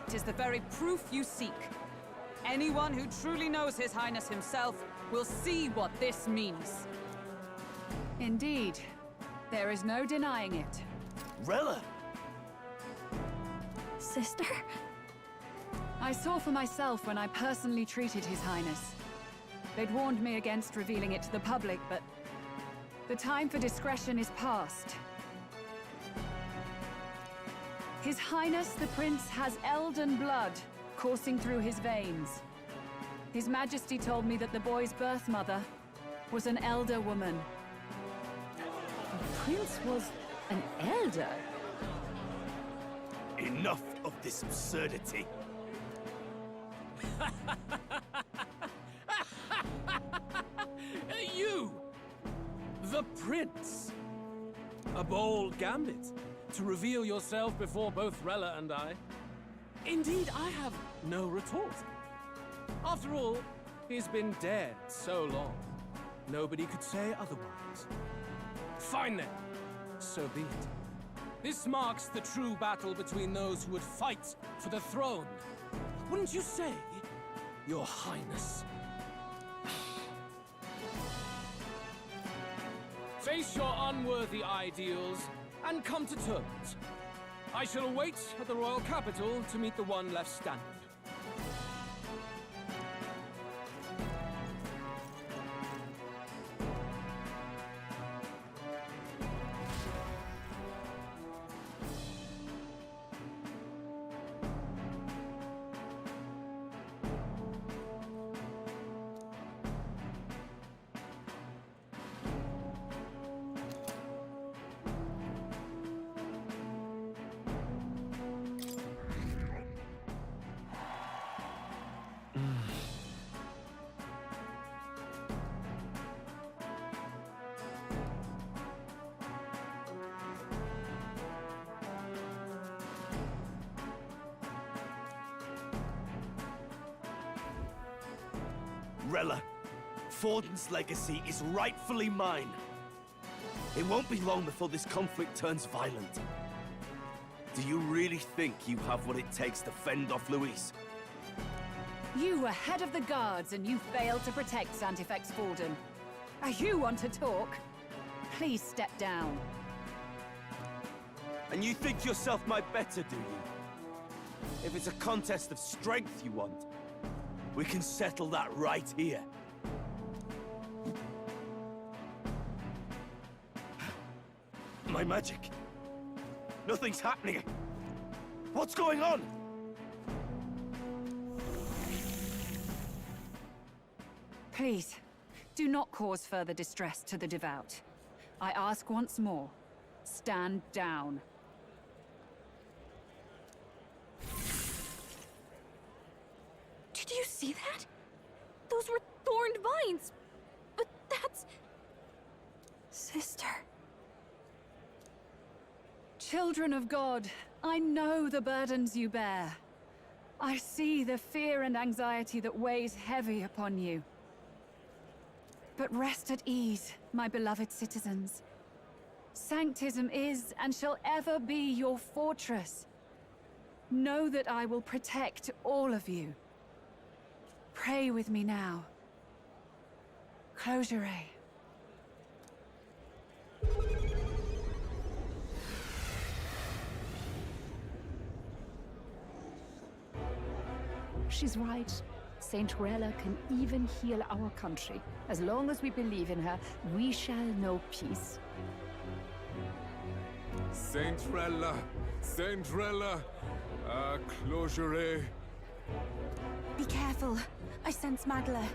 It is the very proof you seek. Anyone who truly knows His Highness himself will see what this means. Indeed, there is no denying it. Rella! Sister? I saw for myself when I personally treated His Highness. They'd warned me against revealing it to the public, but the time for discretion is past. His Highness the Prince has Elden blood coursing through his veins. His Majesty told me that the boy's birth mother was an elder woman. The Prince was an elder? Enough of this absurdity. You! The Prince! A bold gambit to reveal yourself before both Rella and I. Indeed, I have no retort. After all, he's been dead so long, nobody could say otherwise. Fine then. So be it. This marks the true battle between those who would fight for the throne. Wouldn't you say, Your Highness? Face your unworthy ideals and come to terms. I shall await at the royal capital to meet the one left standing. Rella, Forden's legacy is rightfully mine. It won't be long before this conflict turns violent. Do you really think you have what it takes to fend off Luis? You were head of the guards and you failed to protect Santifex Forden. You want to talk? Please step down. And you think yourself my better, do you? If it's a contest of strength you want, we can settle that right here. My magic. Nothing's happening. What's going on? Please, do not cause further distress to the devout. I ask once more, stand down. Did you see that? Those were thorned vines. But that's... Sister. Children of God, I know the burdens you bear. I see the fear and anxiety that weighs heavy upon you. But rest at ease, my beloved citizens. Sanctism is and shall ever be your fortress. Know that I will protect all of you. Pray with me now. Close your eye. She's right. Saint Rella can even heal our country. As long as we believe in her, we shall know peace. Saint Rella! Saint Rella! Close your eye. Be careful. I sense Magla.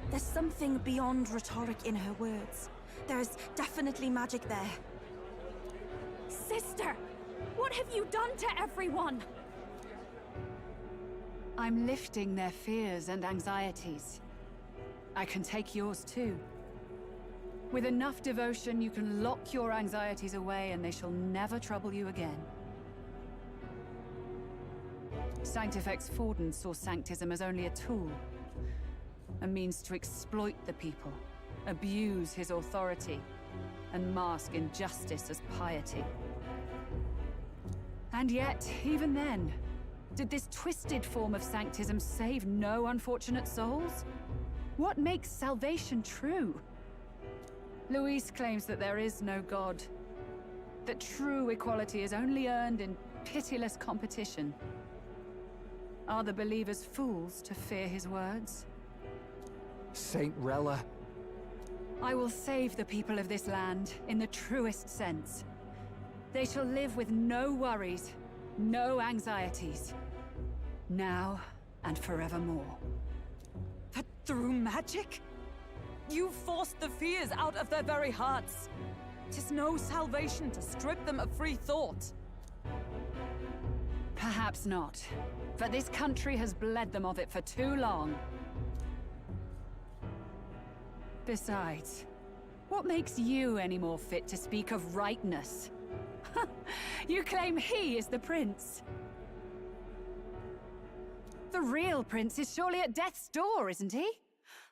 There's something beyond rhetoric in her words. There's definitely magic there. Sister! What have you done to everyone? I'm lifting their fears and anxieties. I can take yours too. With enough devotion, you can lock your anxieties away and they shall never trouble you again. Sanctifex Forden saw Sanctism as only a tool. A means to exploit the people, abuse his authority, and mask injustice as piety. And yet, even then, did this twisted form of Sanctism save no unfortunate souls? What makes salvation true? Luis claims that there is no God. That true equality is only earned in pitiless competition. Are the believers fools to fear his words? Saint Rella. I will save the people of this land in the truest sense. They shall live with no worries, no anxieties. Now and forevermore. But through magic? You forced the fears out of their very hearts. 'Tis no salvation to strip them of free thought. Perhaps not. But this country has bled them of it for too long. Besides, what makes you any more fit to speak of rightness? You claim he is the prince. The real prince is surely at death's door, isn't he?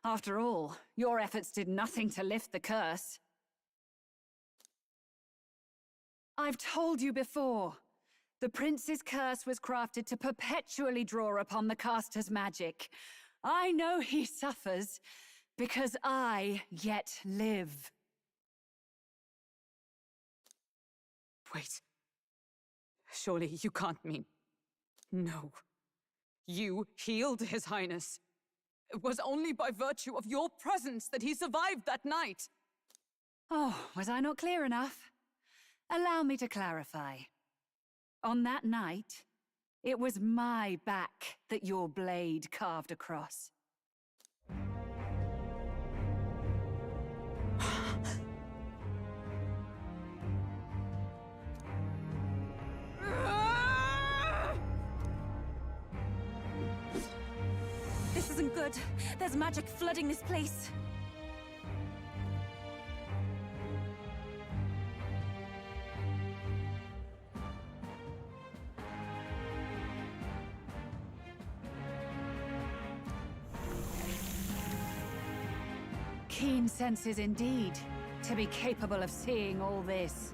After all, your efforts did nothing to lift the curse. I've told you before. The prince's curse was crafted to perpetually draw upon the caster's magic. I know he suffers, because I yet live. Wait. Surely you can't mean... No. You healed His Highness. It was only by virtue of your presence that he survived that night. Oh, was I not clear enough? Allow me to clarify. On that night, it was my back that your blade carved across. This isn't good. There's magic flooding this place. Keen senses indeed, to be capable of seeing all this.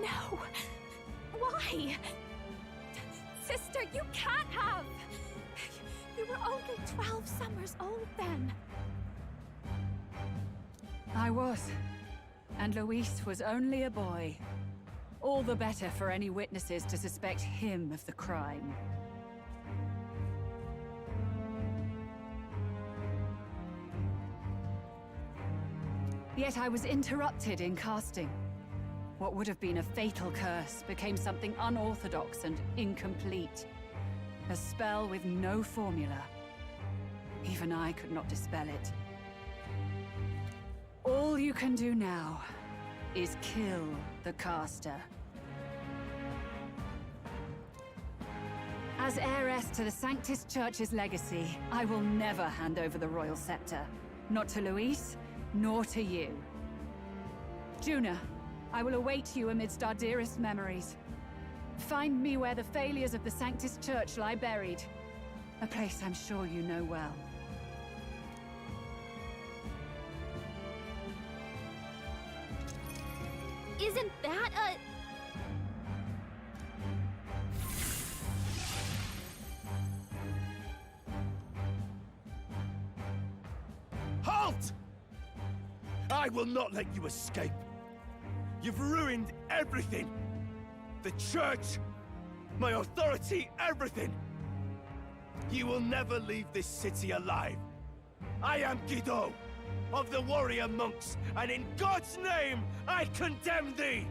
No! Why? Sister, you can't have! You were only 12 summers old then. I was. And Luis was only a boy. All the better for any witnesses to suspect him of the crime. Yet I was interrupted in casting. What would have been a fatal curse became something unorthodox and incomplete. A spell with no formula. Even I could not dispel it. All you can do now is kill the caster. As heiress to the Sanctus Church's legacy, I will never hand over the royal scepter. Not to Luis, nor to you. Juna, I will await you amidst our dearest memories. Find me where the failures of the Sanctus Church lie buried. A place I'm sure you know well. Isn't that a... Halt! I will not let you escape. You've ruined everything. The church, my authority, everything. You will never leave this city alive. I am Guido, of the warrior monks, and in God's name, I condemn thee!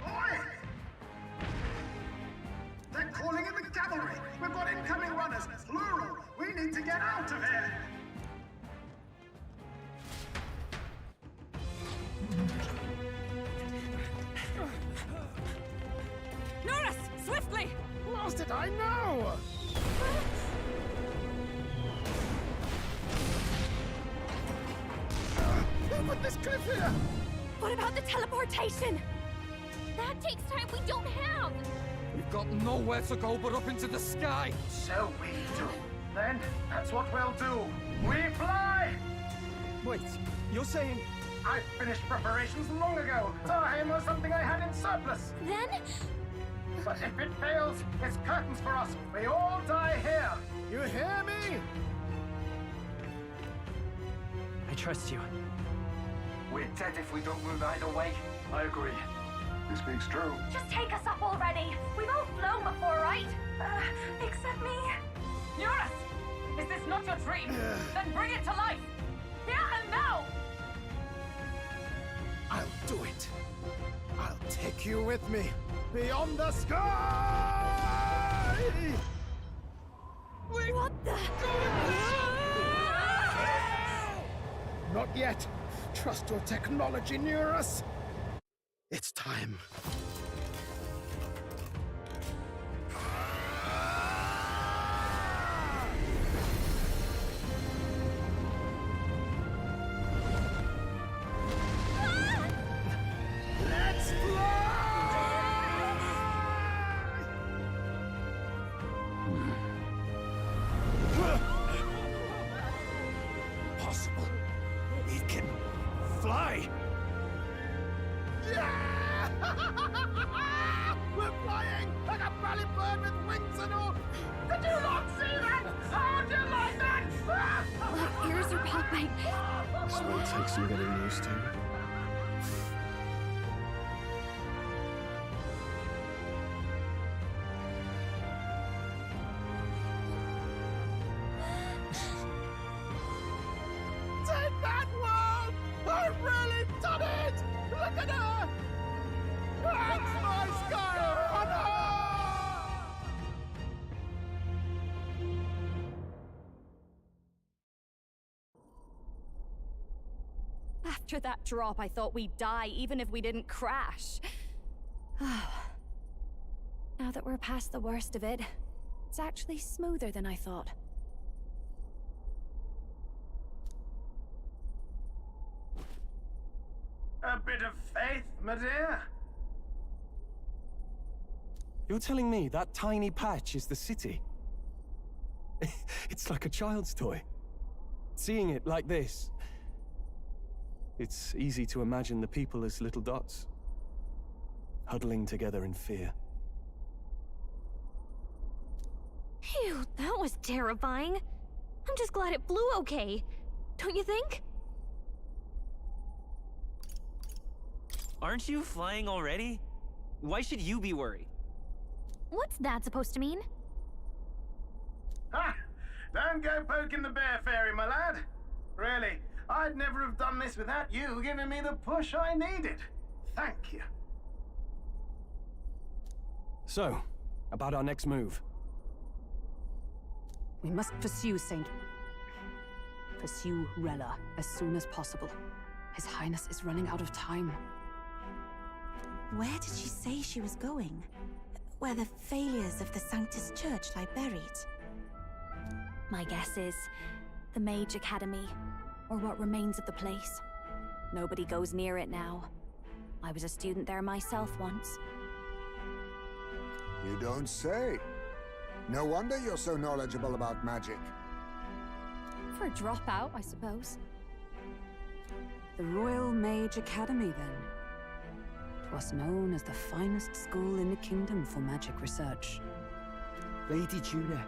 Oi! They're calling in the cavalry! We've got incoming runners, plural! We need to get out of here! Norris! Swiftly! Who else did I know? Who put this cliff here? What about the teleportation? That takes time we don't have! We've got nowhere to go but up into the sky. So we do. Then, that's what we'll do. We fly! Wait, you're saying... I finished preparations long ago. Time was something I had in surplus. Then? But if it fails, it's curtains for us. We all die here. You hear me? I trust you. We're dead if we don't move either way. I agree. This speaks true. Just take us up already. We've all flown before, right? Except me. Norris! Is this not your dream? Then bring it to life! Here and now! I'll do it. I'll take you with me. Beyond the sky! Wait. What the? Not yet. Trust your technology near us. It's time. We're flying like a bally bird with wings and all. Did you not see that? How do you like that? My ears are popping. This might take some getting used to. Take that, world! I've really done it! Look at her! That's my sky runner! After that drop, I thought we'd die, even if we didn't crash. Now that we're past the worst of it, it's actually smoother than I thought. A bit of faith, my dear. You're telling me that tiny patch is the city? It's like a child's toy. Seeing it like this, it's easy to imagine the people as little dots, huddling together in fear. Phew, that was terrifying. I'm just glad it blew okay. Don't you think? Aren't you flying already? Why should you be worried? What's that supposed to mean? Ha! Don't go poking the bear fairy, my lad. Really, I'd never have done this without you giving me the push I needed. Thank you. So, about our next move. We must pursue Rella as soon as possible. His Highness is running out of time. Where did she say she was going? Where the failures of the Sanctus Church lie buried? My guess is the Mage Academy, or what remains of the place. Nobody goes near it now. I was a student there myself once. You don't say. No wonder you're so knowledgeable about magic. For a dropout, I suppose. The Royal Mage Academy, then. 'Twas known as the finest school in the kingdom for magic research. Lady Juna,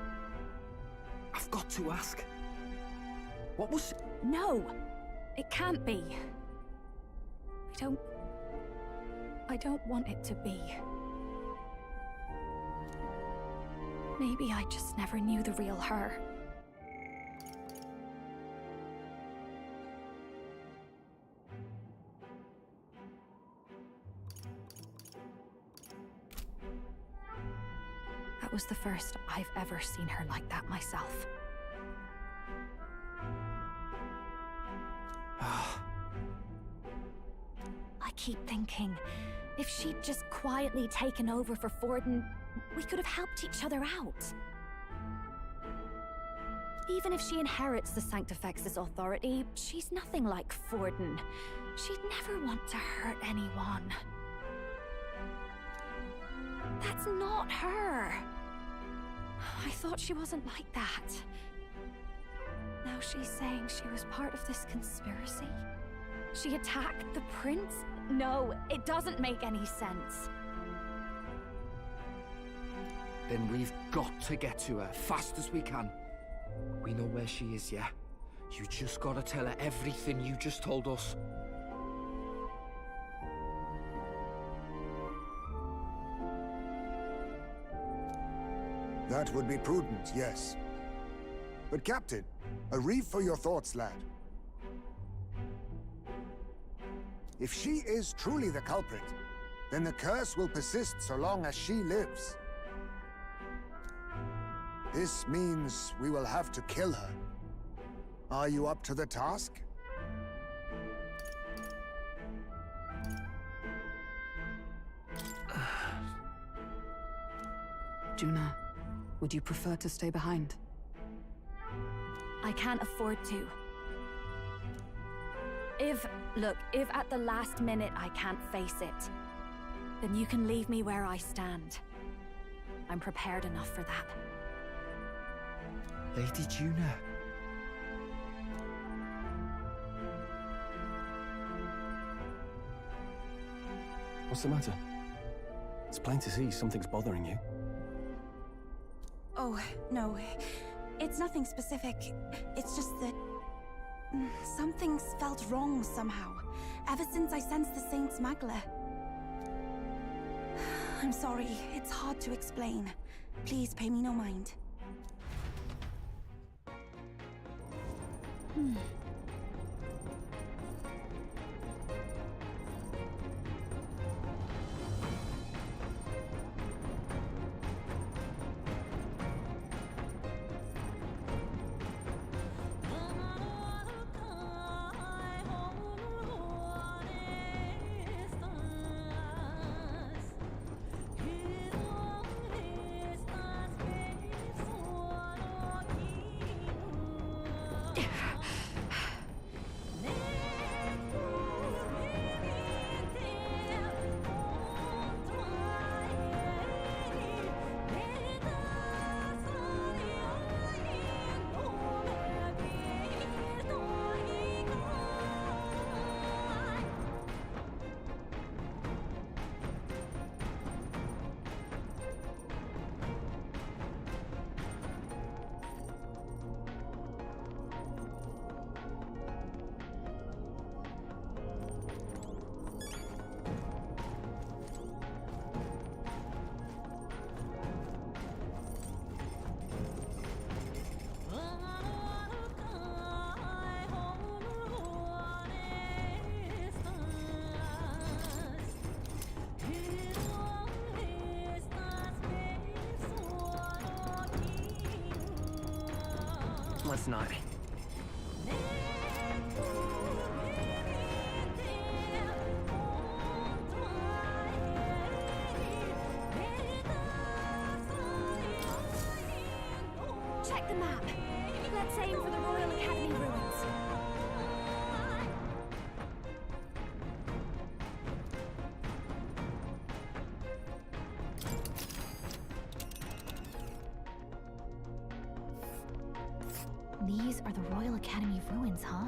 I've got to ask. What was... No! It can't be. I don't want it to be. Maybe I just never knew the real her. That was the first I've ever seen her like that myself. I keep thinking, if she'd just quietly taken over for Forden, we could have helped each other out. Even if she inherits the Sanctifex's authority, she's nothing like Forden. She'd never want to hurt anyone. That's not her. I thought she wasn't like that. Now she's saying she was part of this conspiracy? She attacked the prince? No, it doesn't make any sense. Then we've got to get to her fast as we can. We know where she is, yeah? You just gotta tell her everything you just told us. That would be prudent, yes. But Captain, a reef for your thoughts, lad. If she is truly the culprit, then the curse will persist so long as she lives. This means we will have to kill her. Are you up to the task? Juna, would you prefer to stay behind? I can't afford to. If at the last minute I can't face it, then you can leave me where I stand. I'm prepared enough for that. Lady Juna. What's the matter? It's plain to see something's bothering you. Oh, no. It's nothing specific. It's just that... something's felt wrong somehow, ever since I sensed the Saint's Magla. I'm sorry, it's hard to explain. Please pay me no mind. Let's not. Check the map. Let's aim for the Royal Academy ruins. These are the Royal Academy ruins, huh?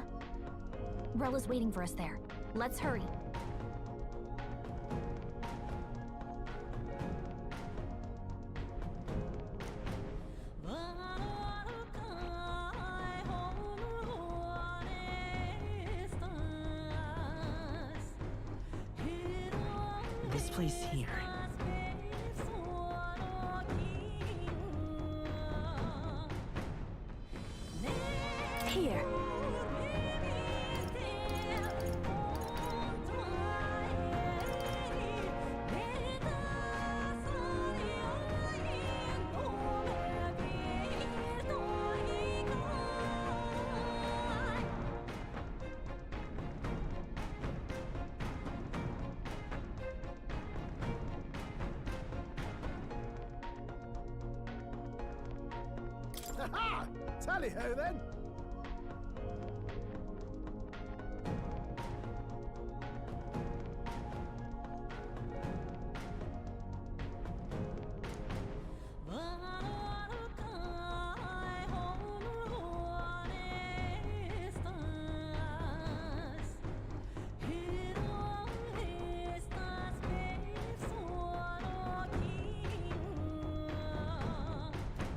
Rella's waiting for us there. Let's hurry. This place here. Here. Ha-ha! Tally-ho then!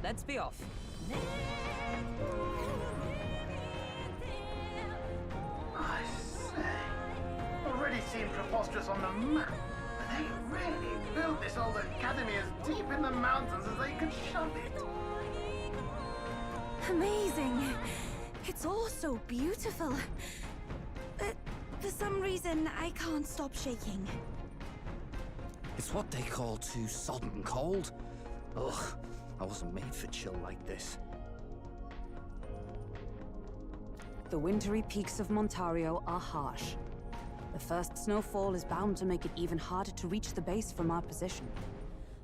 Let's be off. I say, already seemed preposterous on the map, but they really built this old academy as deep in the mountains as they could shove it. Amazing. It's all so beautiful. But for some reason, I can't stop shaking. It's what they call too sodden cold. Ugh, I wasn't made for chill like this. The wintry peaks of Montario are harsh. The first snowfall is bound to make it even harder to reach the base from our position.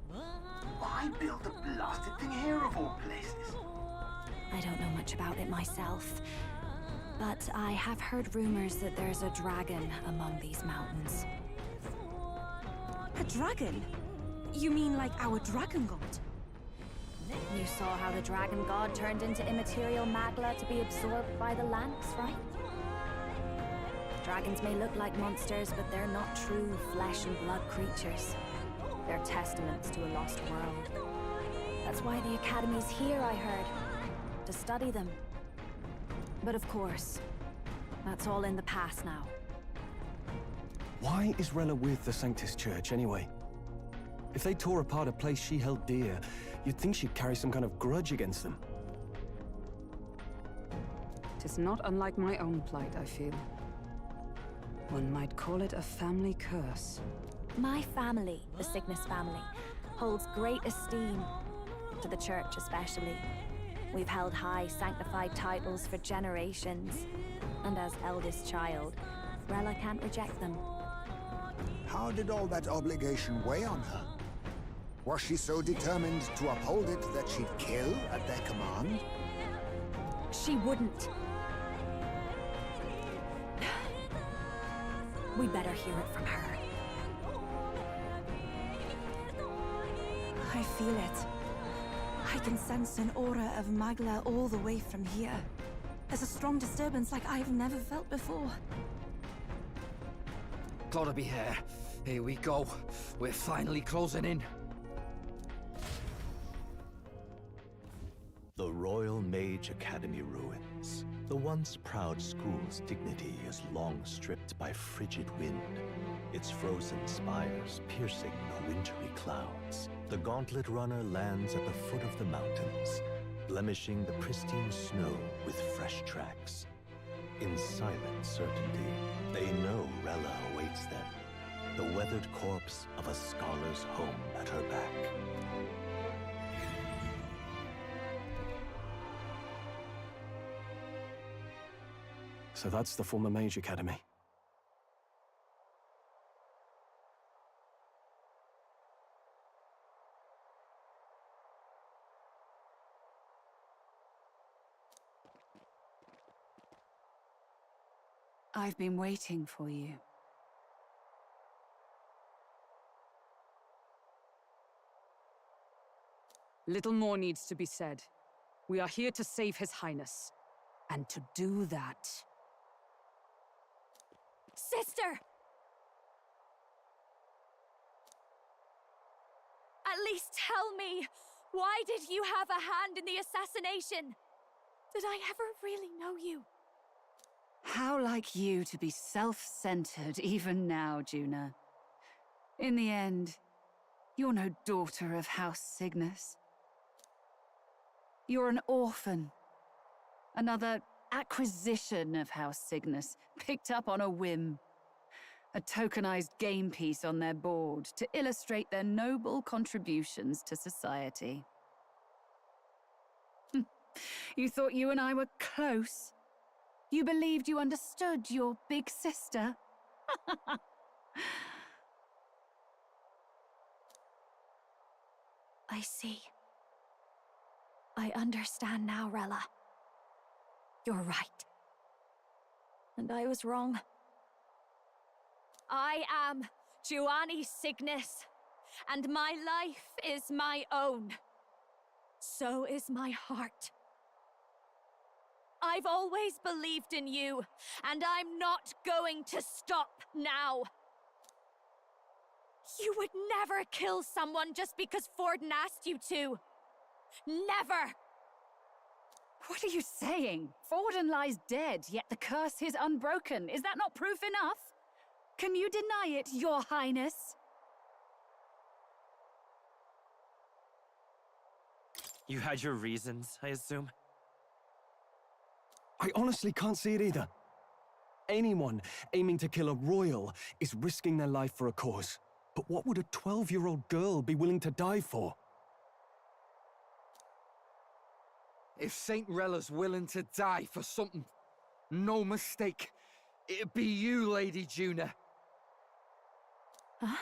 Why build a blasted thing here of all places? I don't know much about it myself, but I have heard rumors that there's a dragon among these mountains. A dragon? You mean like our dragon god? You saw how the dragon god turned into immaterial magla to be absorbed by the lamps, right? Dragons may look like monsters, but they're not true flesh and blood creatures. They're testaments to a lost world. That's why the Academy's here, I heard. To study them. But of course, that's all in the past now. Why is Rella with the Sanctus Church, anyway? If they tore apart a place she held dear, you'd think she'd carry some kind of grudge against them. Tis not unlike my own plight, I feel. One might call it a family curse. My family, the Cygnus family, holds great esteem. To the Church especially. We've held high sanctified titles for generations. And as eldest child, Rella can't reject them. How did all that obligation weigh on her? Was she so determined to uphold it that she'd kill at their command? She wouldn't. We better hear it from her. I feel it. I can sense an aura of Magla all the way from here. There's a strong disturbance like I've never felt before. Gotta be here. Here we go. We're finally closing in. The Royal Mage Academy ruins. The once proud school's dignity is long stripped by frigid wind, its frozen spires piercing the wintry clouds. The Gauntlet Runner lands at the foot of the mountains, blemishing the pristine snow with fresh tracks. In silent certainty, they know Rella awaits them, the weathered corpse of a scholar's home at her back. So that's the former Mage Academy. I've been waiting for you. Little more needs to be said. We are here to save His Highness. And to do that... Sister! At least tell me, why did you have a hand in the assassination? Did I ever really know you? How like you to be self-centered even now, Juna. In the end, you're no daughter of House Cygnus. You're an orphan. Another acquisition of House Cygnus, picked up on a whim. A tokenized game piece on their board to illustrate their noble contributions to society. You thought you and I were close? You believed you understood your big sister? I see. I understand now, Rella. You're right. And I was wrong. I am Giovanni Cygnus, and my life is my own. So is my heart. I've always believed in you, and I'm not going to stop now. You would never kill someone just because Forden asked you to. Never! What are you saying? Forden lies dead, yet the curse is unbroken. Is that not proof enough? Can you deny it, Your Highness? You had your reasons, I assume? I honestly can't see it either. Anyone aiming to kill a royal is risking their life for a cause. But what would a 12-year-old girl be willing to die for? If Saint Rella's willing to die for something, no mistake, it'd be you, Lady Juna. Huh?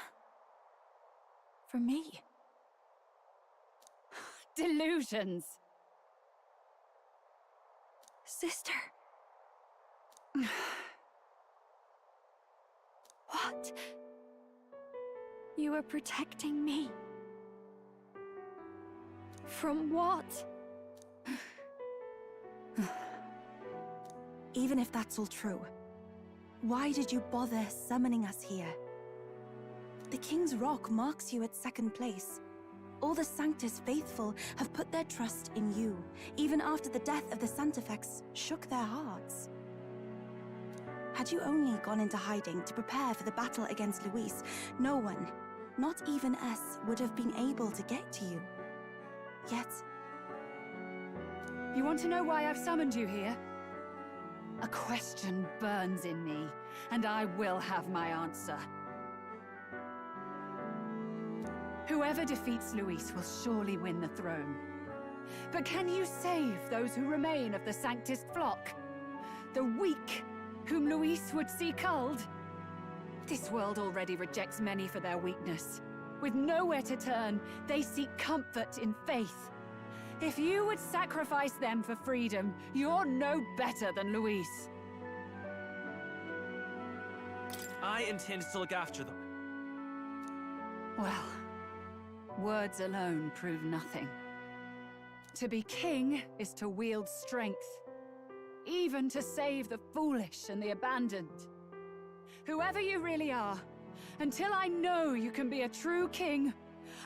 For me? Delusions! Sister. What? You were protecting me? From what? Even if that's all true, why did you bother summoning us here? The King's Rock marks you at second place. All the Sanctus faithful have put their trust in you, even after the death of the Santafex shook their hearts. Had you only gone into hiding to prepare for the battle against Luis, no one, not even S, would have been able to get to you. Yet... You want to know why I've summoned you here? A question burns in me, and I will have my answer. Whoever defeats Luis will surely win the throne. But can you save those who remain of the Sanctist flock? The weak, whom Luis would see culled? This world already rejects many for their weakness. With nowhere to turn, they seek comfort in faith. If you would sacrifice them for freedom, you're no better than Luis. I intend to look after them. Well, words alone prove nothing. To be king is to wield strength, even to save the foolish and the abandoned. Whoever you really are, until I know you can be a true king,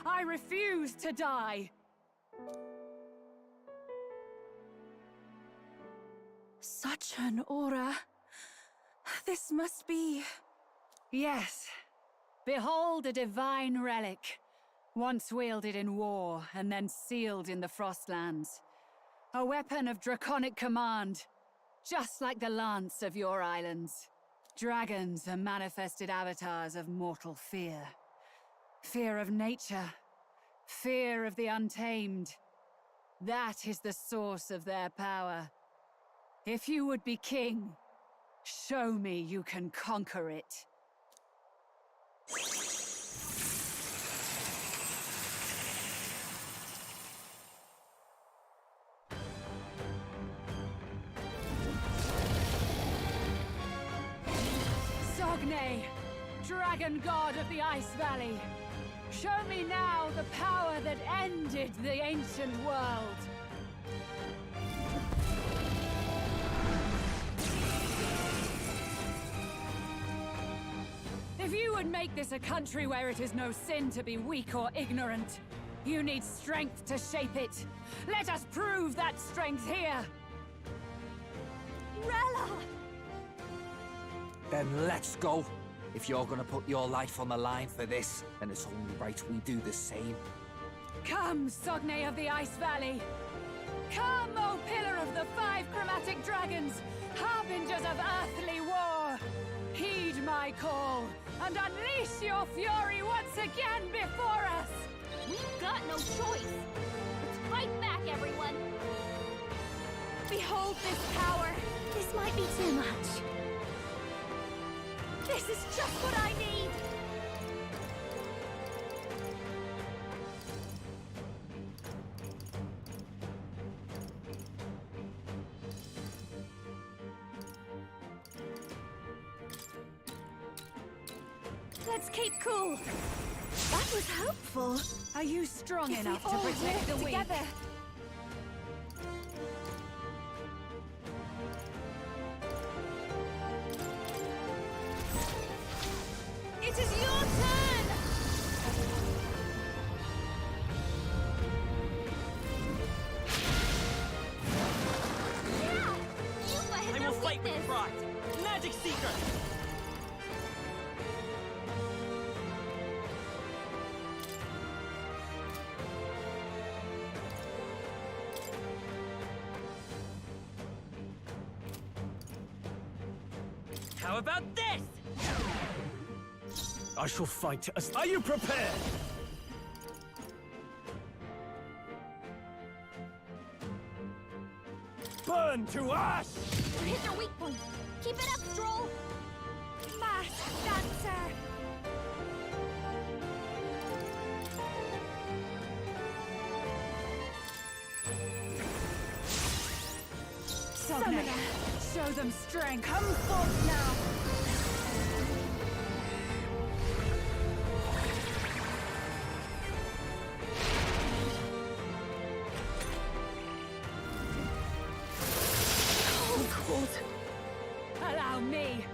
I refuse to die. Such an aura. This must be... Yes. Behold a divine relic. Once wielded in war, and then sealed in the Frostlands. A weapon of draconic command, just like the lance of your islands. Dragons are manifested avatars of mortal fear. Fear of nature. Fear of the untamed. That is the source of their power. If you would be king, show me you can conquer it. Sogne, dragon god of the Ice Valley, show me now the power that ended the ancient world. If you would make this a country where it is no sin to be weak or ignorant, you need strength to shape it. Let us prove that strength here! Rella! Then let's go. If you're gonna put your life on the line for this, then it's only right we do the same. Come, Sogne of the Ice Valley! Come, O Pillar of the Five Chromatic Dragons, harbingers of earthly war! Heed my call, and unleash your fury once again before us! We've got no choice! Let's fight back, everyone! Behold this power! This might be too much. This is just what I need! Let's keep cool. That was helpful. Are you strong If enough we to all protect the work weak? together. It is your turn! Yeah! You fight I their will fight with weakness. pride. Magic Seeker! How about this? I shall fight as... Are you prepared? Burn to ash! Hit their weak point. Keep it up, Stroll. Mass Dancer! Sogne, show them strength. Come forth now! Cold. Allow me!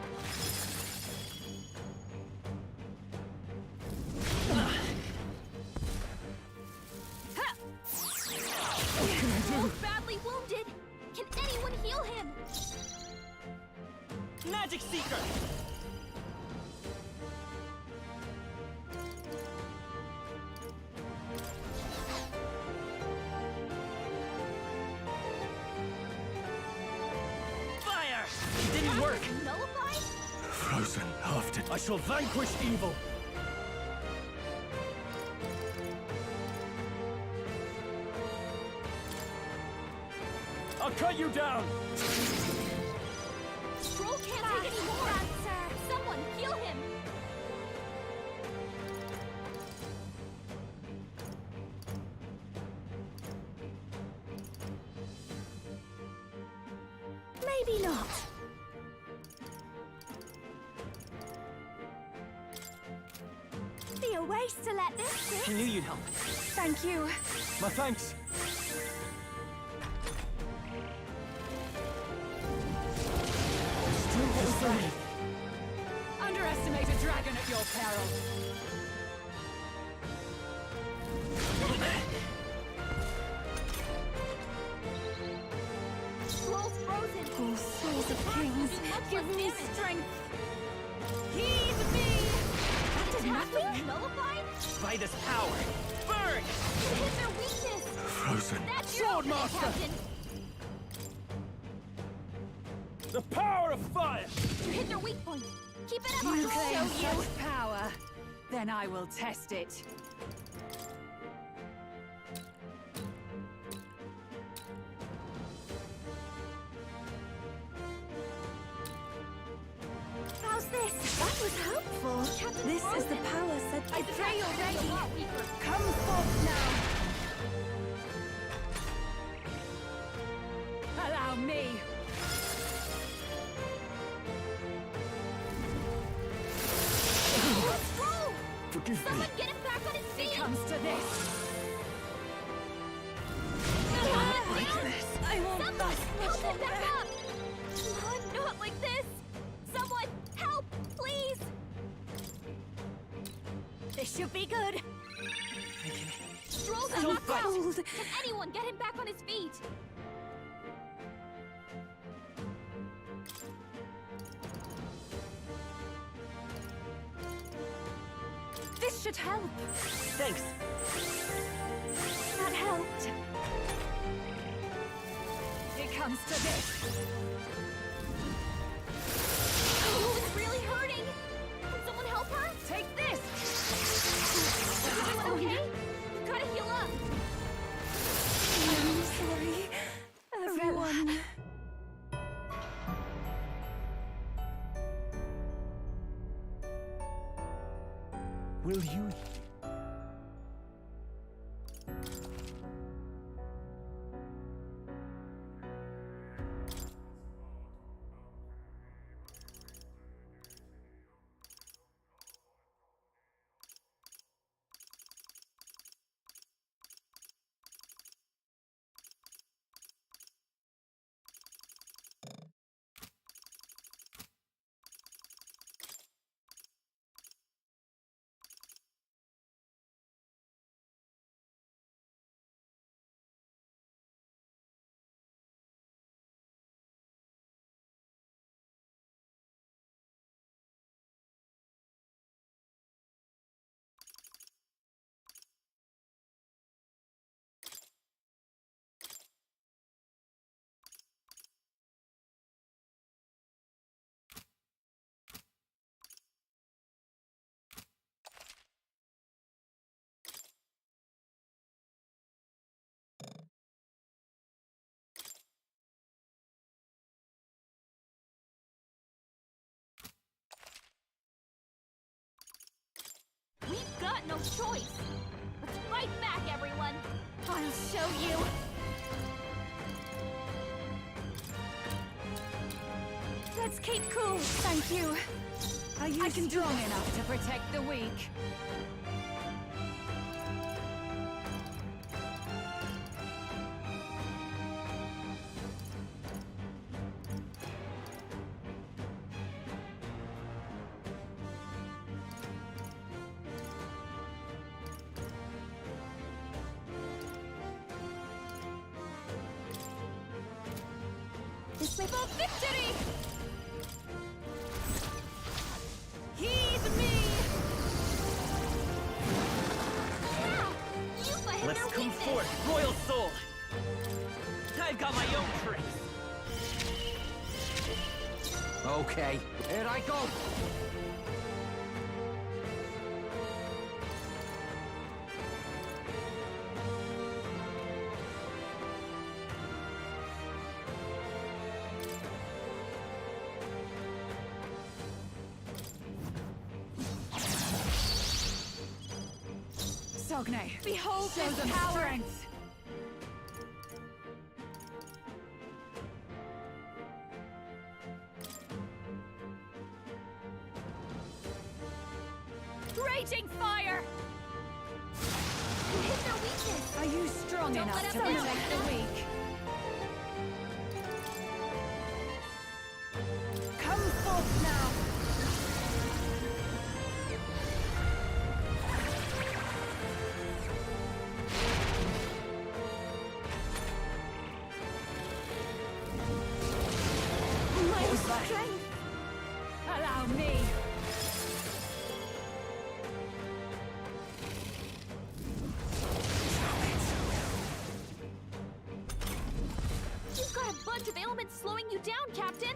Magic Seeker! Fire! It didn't work! Nullified? Frozen after. I shall vanquish evil! I'll cut you down! Scroll can't take any more! Sir! Someone heal him! Maybe not. Be a waste to let this sit. I knew you'd help. Thank you. My thanks. Underestimate a dragon at your peril. Scroll's frozen. Oh, souls of kings, give me strength. Heed me! That did nothing? Nullified? By this power, burn! You hit their weakness! Frozen. That's your Swordmaster! Captain! The power of fire! You hit their weak point! Keep it up! You I'll claim show you! such power. Then I will test it. How's this? That was helpful. Captain This is the Frozen. power set. I His pray attack is already. a lot weaker. Come forth now. Allow me. Scroll! Forgive me. Someone get him back on his feet! It comes to this. I won't Someone last help much him longer. back up! Not like this! Someone help, please! This should be good. Stroll's So knocked out. cold. Can anyone get him back on his feet? This should help. Thanks. That helped. It comes to this. Oh, it's really hurting. Can someone help her? Take this. Is everyone okay? You gotta heal up. I'm sorry, everyone. Will you? We've got no choice. Let's fight back, everyone. I'll show you. Let's keep cool. Thank you. Are you I can strong enough to protect the weak. This way for victory! Let's come forth, royal soul! I've got my own tricks! Okay, here I go! Sogne, Behold show his them power! strength! Raging fire! You hit their weakness! Are you strong Don't enough let to us down. protect the weak? Come forth now! My strength! Allow me! You've got a bunch of ailments slowing you down, Captain!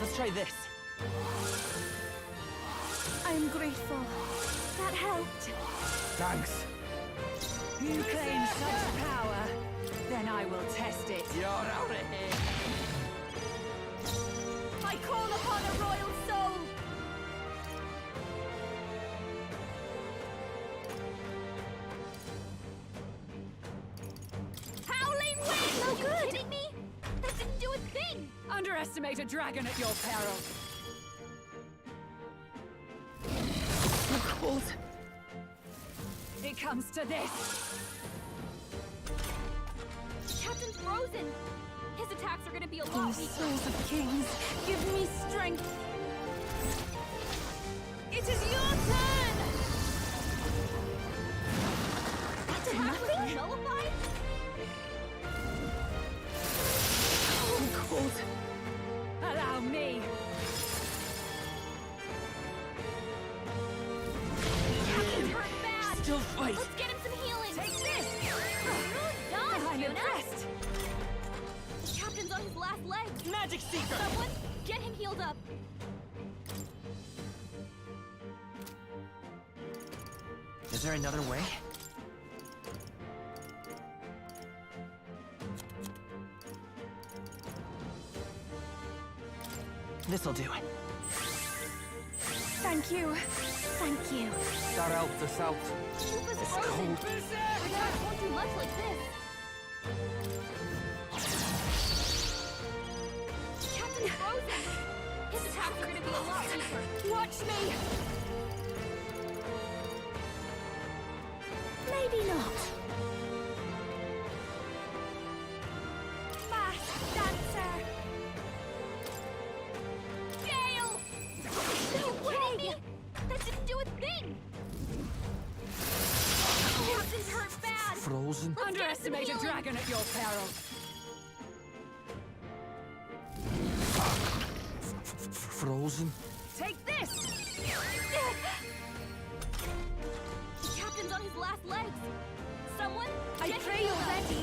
Let's try this. I'm grateful. That helped. Thanks. You claim such power, then I will test it. You're out of here. I call upon a royal soul! Howling wind! No good! Are you kidding me? That didn't do a thing! Underestimate a dragon at your peril. So cold. It comes to this. Captain's frozen! His attacks are gonna be a lot Oh, weaker. souls of kings, give me strength! It is your turn! That did Attack was nothing? nullified? Oh, cold. Allow me. Captain's hurt bad! Still fight. Let's get him some healing! Take this! Really done, I'm Juna! impressed. Captain's on his last legs! Magic Seeker! Someone, get him healed up! Is there another way? This'll do. Thank you. Thank you. That helped us out. Chupa's It's frozen! cold. Attacks won't do much like this! Captain's frozen! His attacks are gonna be a lot weaker! Watch me! Maybe not. Fast dancer! Gale! No way! That didn't do a thing! Captain's hurt bad! Frozen? Let's get him some Underestimate a healing. dragon at your peril. Frozen? Take this! The captain's on his last legs! Someone, I get pray him you're healed up. ready.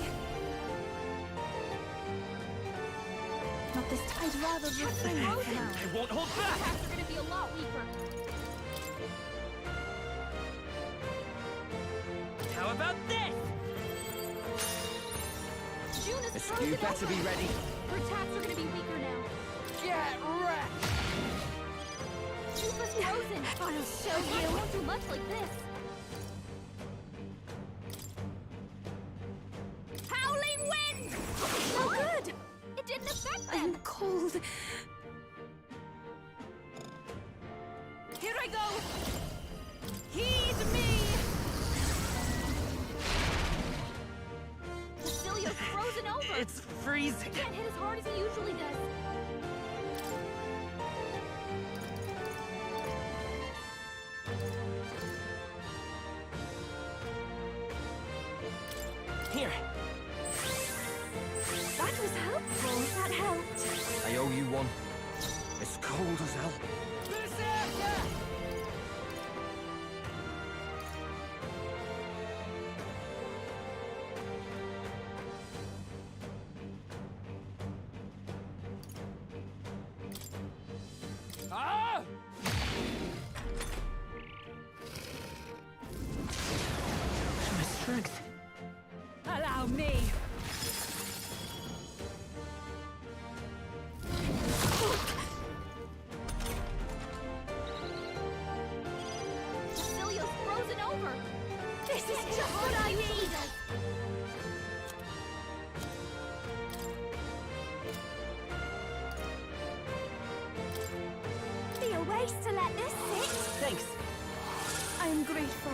Not this time. I'd rather refrain for frozen. now. I won't hold back! Attacks are gonna be a lot weaker. How about this? Juna's You frozen better over. be ready. Her attacks are gonna be weaker now. Get wrecked! Chupa's frozen! I'll show Attacks you. won't do much like this. Howling wind! No good! It didn't affect them! I'm cold. Here I go! Heed me! Basileo's frozen over! It's freezing. Can't hit as hard as he usually does. This is just what I need! Be a waste to let this sit. Thanks. I am grateful.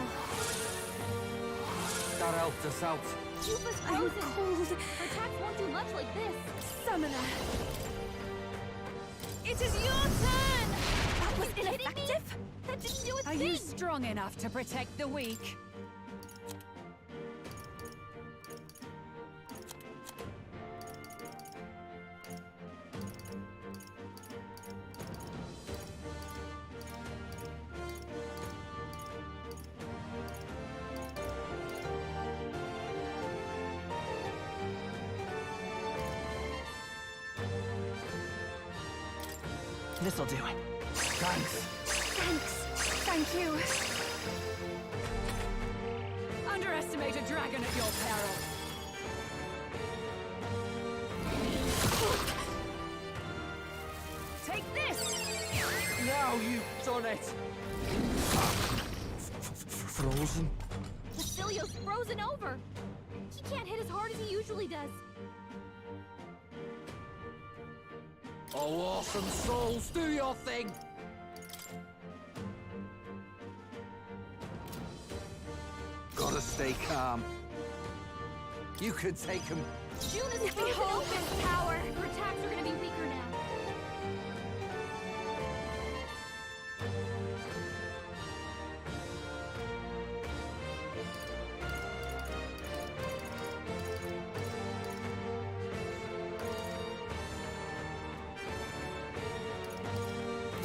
That helped us out. Keep us I'm frozen. cold. Attacks won't do much like this. Summoner. It is your turn! That was ineffective. That didn't do a Are thing. you strong enough to protect the weak? This'll do. Thanks. Thanks. Thank you. Underestimate a dragon at your peril. Take this! Now you've done it! Frozen? Basilio's frozen over. He can't hit as hard as he usually does. Oh, awesome souls, do your thing! Gotta stay calm. You can take him. June is Behold his power. Her attacks are gonna be weaker now.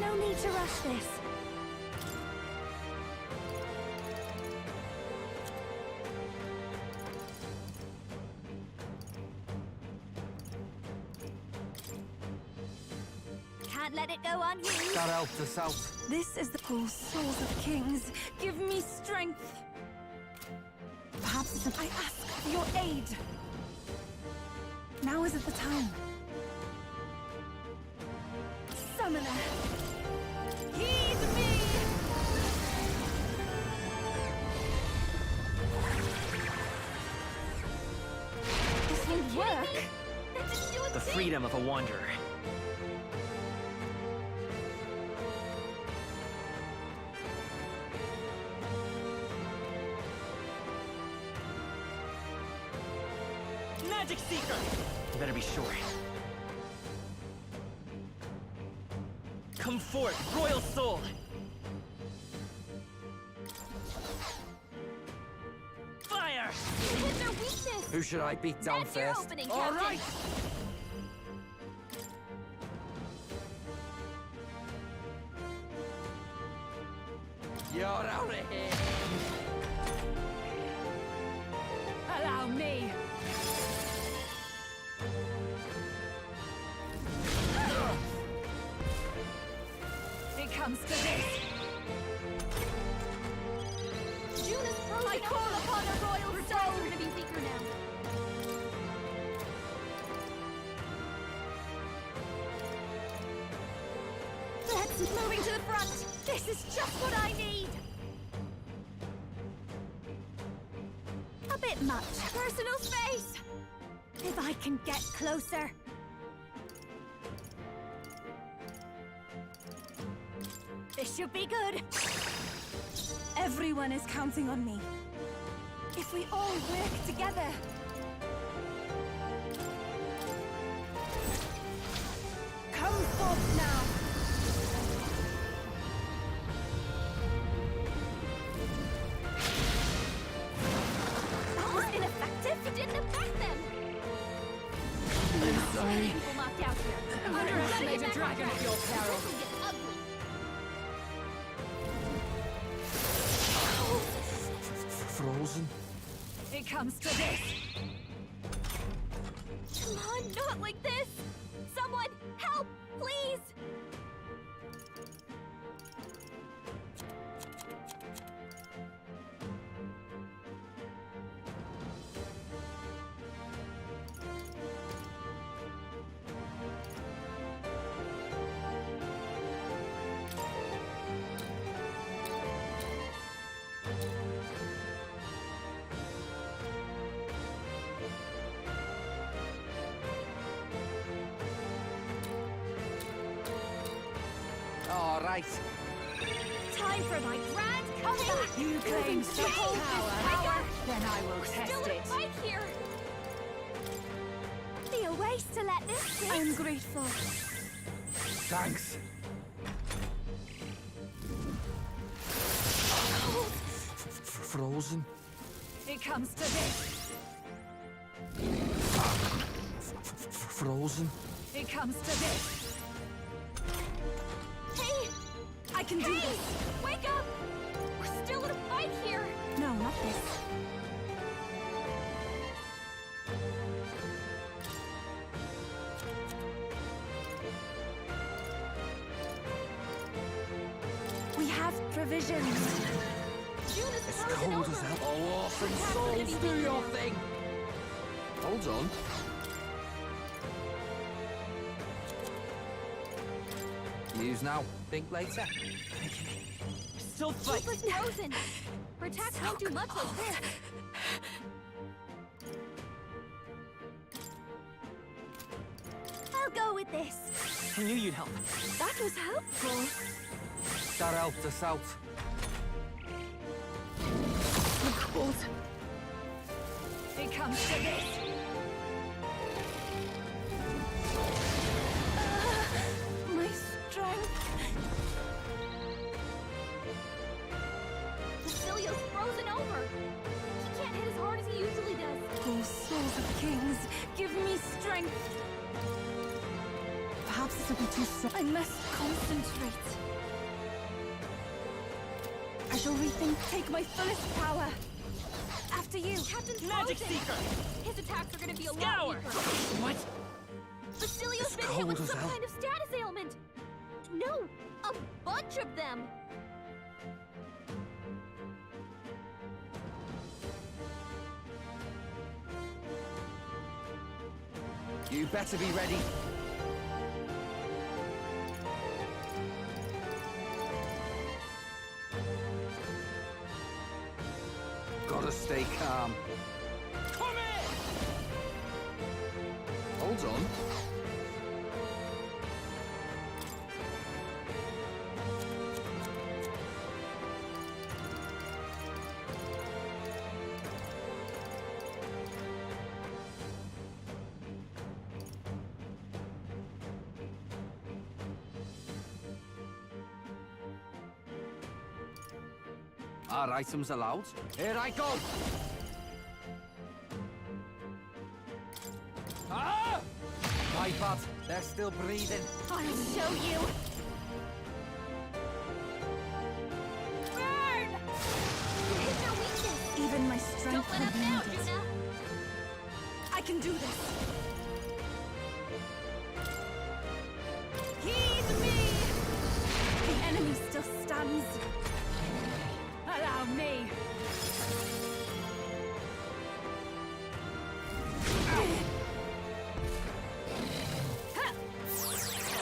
No need to rush this. Can't let it go unused. That helped us out. This is the poor souls of kings. Give me strength. Perhaps I ask for your aid. Now isn't the time. Summoner. Heed me! This won't work. That didn't do a The thing. freedom of a wanderer. Magic Seeker! You better be sure. Come forth, Royal Soul! Fire! You hit their weakness. Who should I beat down That's your first? opening, All Captain. right! You're out of here! Allow me! It comes to this. June is frozen. I call upon a royal Her attacks soul. are gonna be weaker now. Let's moving to the front. This is just what I need. A bit much. Personal space. If I can get closer. This should be good. Everyone is counting on me. If we all work together. Come forth now. That was ineffective. It didn't affect them. I'm sorry. People knocked out here. Underestimate a dragon at your peril. This will get ugly. Frozen? It comes to this. Come on, not like this! Someone, help, please! right. Time for my grand comeback! You claim such power, then I will We're still test in a it. fight here! Be a waste to let this sit. I'm grateful. Thanks. Frozen? It comes to this. Frozen? It comes to this. Hey! I can do this! Wake up! We're still in a fight here! No, not this. We have provisions. It's cold as hell. Oh, awesome souls, do your thing! Hold on. Use now, think later. Still fight. Keep us frozen! Our attacks won't do much like this. I'll go with this. I knew you'd help. That was helpful. That helped us out. I'm cold. It comes to this. My strength. Basilios frozen over. He can't hit as hard as he usually does. Oh, souls of kings, give me strength. Perhaps this will be too strong. I must concentrate. I shall rethink. Take my fullest power. After you, Captain Magic Frozen. Seeker! His attacks are gonna be a lot Scour! weaker. What? Basilios been hit cold with as some hell. kind of status ailment. No, a bunch of them. You better be ready. Gotta stay calm. Come in! Hold on. Are items allowed? Here I go! Ah! My bad. They're still breathing. I'll show you. Burn! Hit your weakness. Even my strength Don't let would up be now, needed. Juna. I can do this. Heed me! The enemy still stands. Allow me.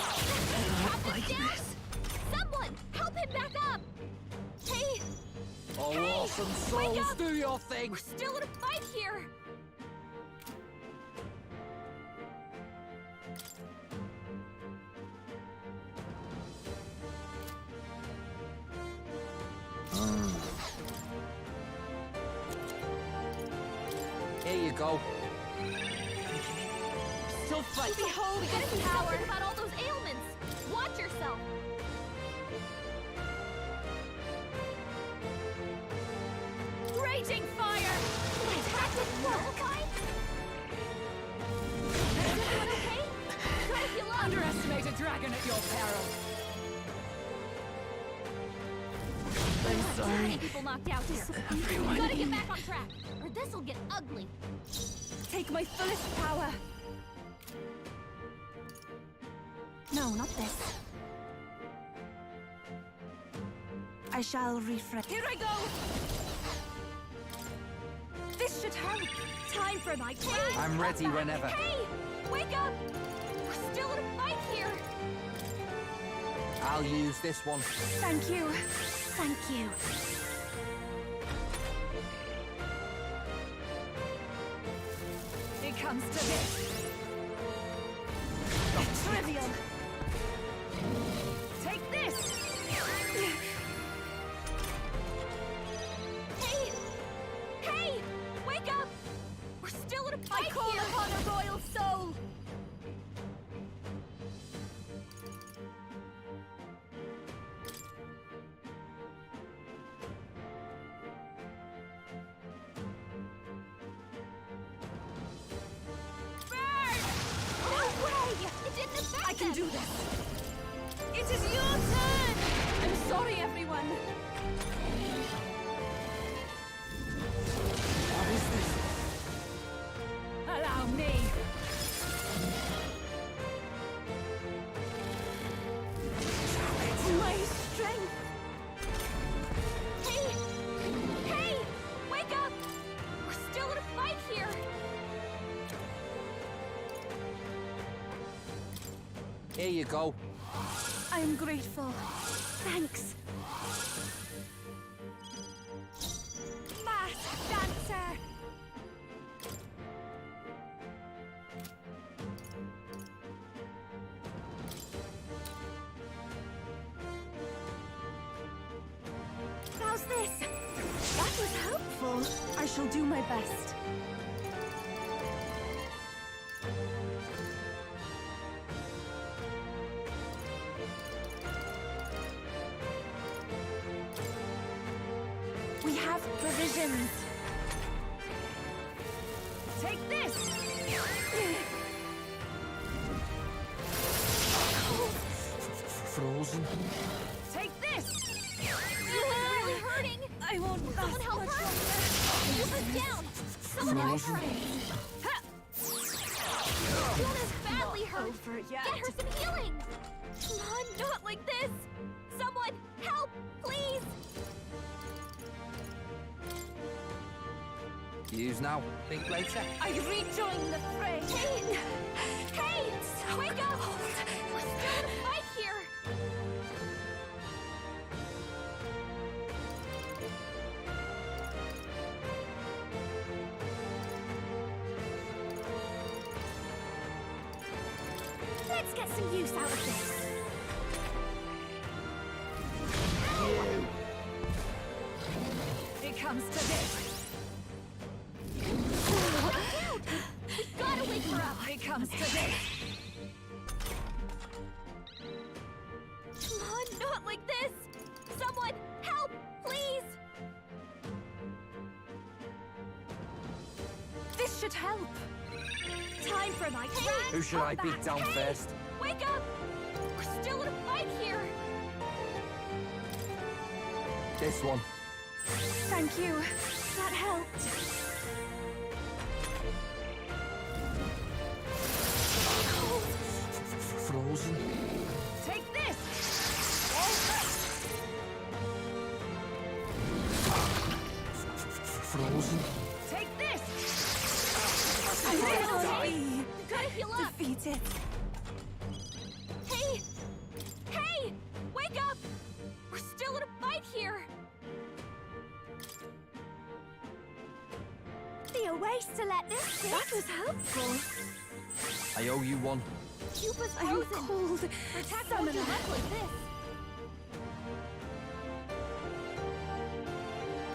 Captain's down! Someone, help him back up! Hey! Oh, Hey! awesome Wake souls, up! do your thing! We're still in a fight here! Here you go. Still fight. Behold, his power! About all those ailments! Watch yourself! Raging fire! My tactics work! Is everyone okay? Try to heal up! Underestimate a dragon at your peril. I'm sorry. People knocked out here. We gotta get back on track, or this'll get ugly. Take my fullest power. No, not this. I shall refresh. Here I go! This should help. Time for my grand I'm ready comeback. whenever. Hey! Wake up! We're still in a fight here! I'll use this one. Thank you. Thank you. It comes to this. Trivial. Take this! I call upon a royal soul! No way! It didn't affect I can do this! It is your turn! I'm sorry, everyone. What is this? Allow me! My strength! Hey! Hey! Wake up! We're still in a fight here! Here you go. I am grateful. Thanks. Masked dancer! How's this? That was helpful. I shall do my best. We have provisions. Take this! Frozen. Take this! You're really hurting! I won't Someone help her! Keep us down! Someone help her! Luna's badly hurt! Over yet. Get her some healing! Come on, not like this! Someone help, please! Use now. Think later. I rejoin the fray! Hey! Hey! Wake up! We're still in a fight here! Let's get some use out of this! It comes to this! We gotta wake her up! It comes to this! Come on, not like this! Someone help, please! This should help! Time for my grand Who should I beat comeback. down Hey, first? wake up! We're still in a fight here! This one. Thank you. That helped. Frozen. Take this! Frozen. Take this! Hey! Gotta heal up! Defeated. Hey! Hey! Wake up! We're still in a fight here! Be a waste to let this sit. That was helpful. I owe you one. Cuba's frozen. I'm cold. Protect won't do much like this.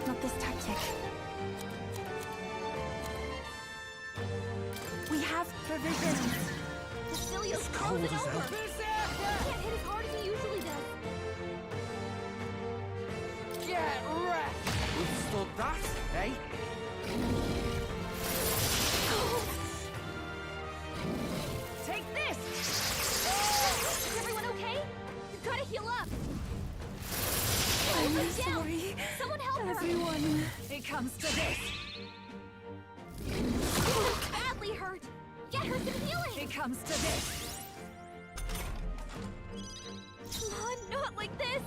Not this tactic. We have provisions. Cecilio's cold as frozen hell. over. He can't hit as hard as he usually does. Get wrecked! Withstood that, eh? Take this! Is everyone okay? You've gotta heal up! I'm sorry. Someone help her! Everyone. It comes to this. She's badly hurt. Get her some healing! It comes to this. Come on, not like this!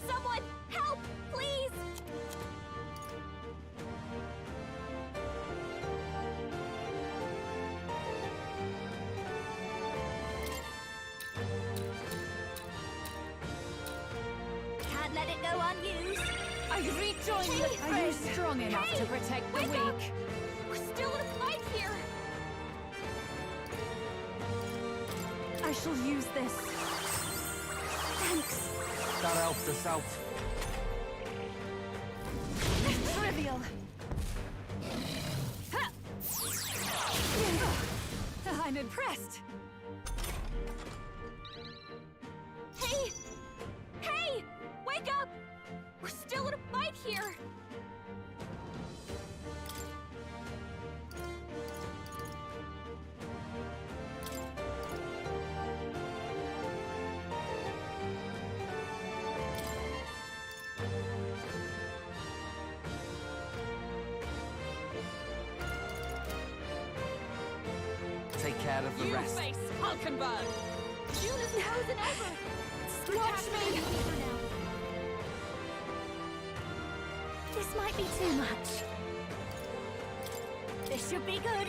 Someone help, please! Can't let it go unused. I rejoin the fray. Are you strong enough to protect the weak? Up. We're still in a fight here. I shall use this. Thanks. That helped us out. Trivial. impressed. Hey! Hey! Wake up! We're still in a fight here! Take care of the You rest. face Hulkenberg! June isn't frozen over! Watch me! This might be too much. This should be good.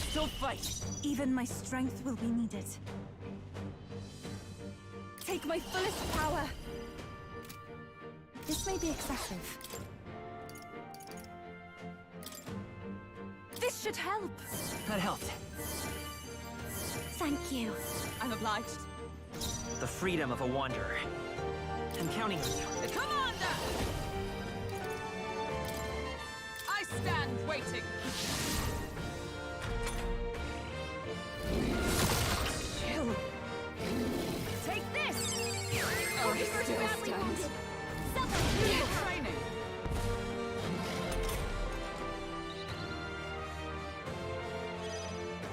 Still fight! Even my strength will be needed. Take my fullest power. This may be excessive. This should help. That helped. Thank you. I'm obliged. The freedom of a wanderer. I'm counting on you. Commander! I stand waiting. Chill. Take this! Oh, You're still badly stand. wounded. Someone New heal her! training.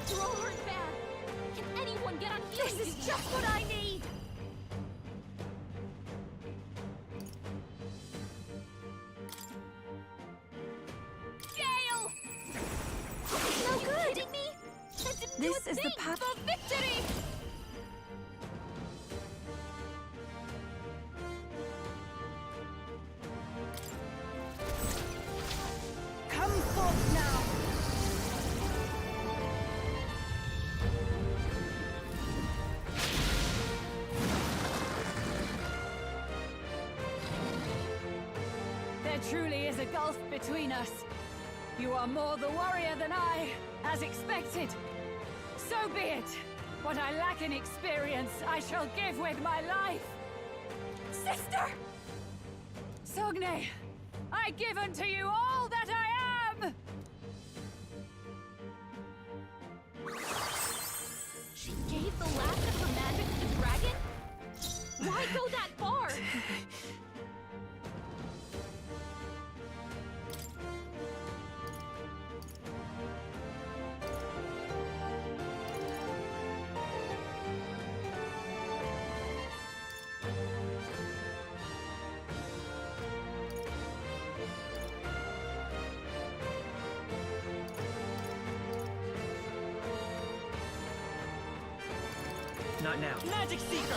Throw her bad. Can anyone get on healing? This is just what I need! Gale! No good! Are you kidding me? That didn't do This a is the thing path. for victory! Come forth now. There truly is a gulf between us. You are more the warrior than I, as expected. So be it. What I lack in experience, I shall give with my life. Sister! Sogne, I give unto you all that I am! She gave the last of her magic to the dragon? Why go that far? Not now. Magic Seeker!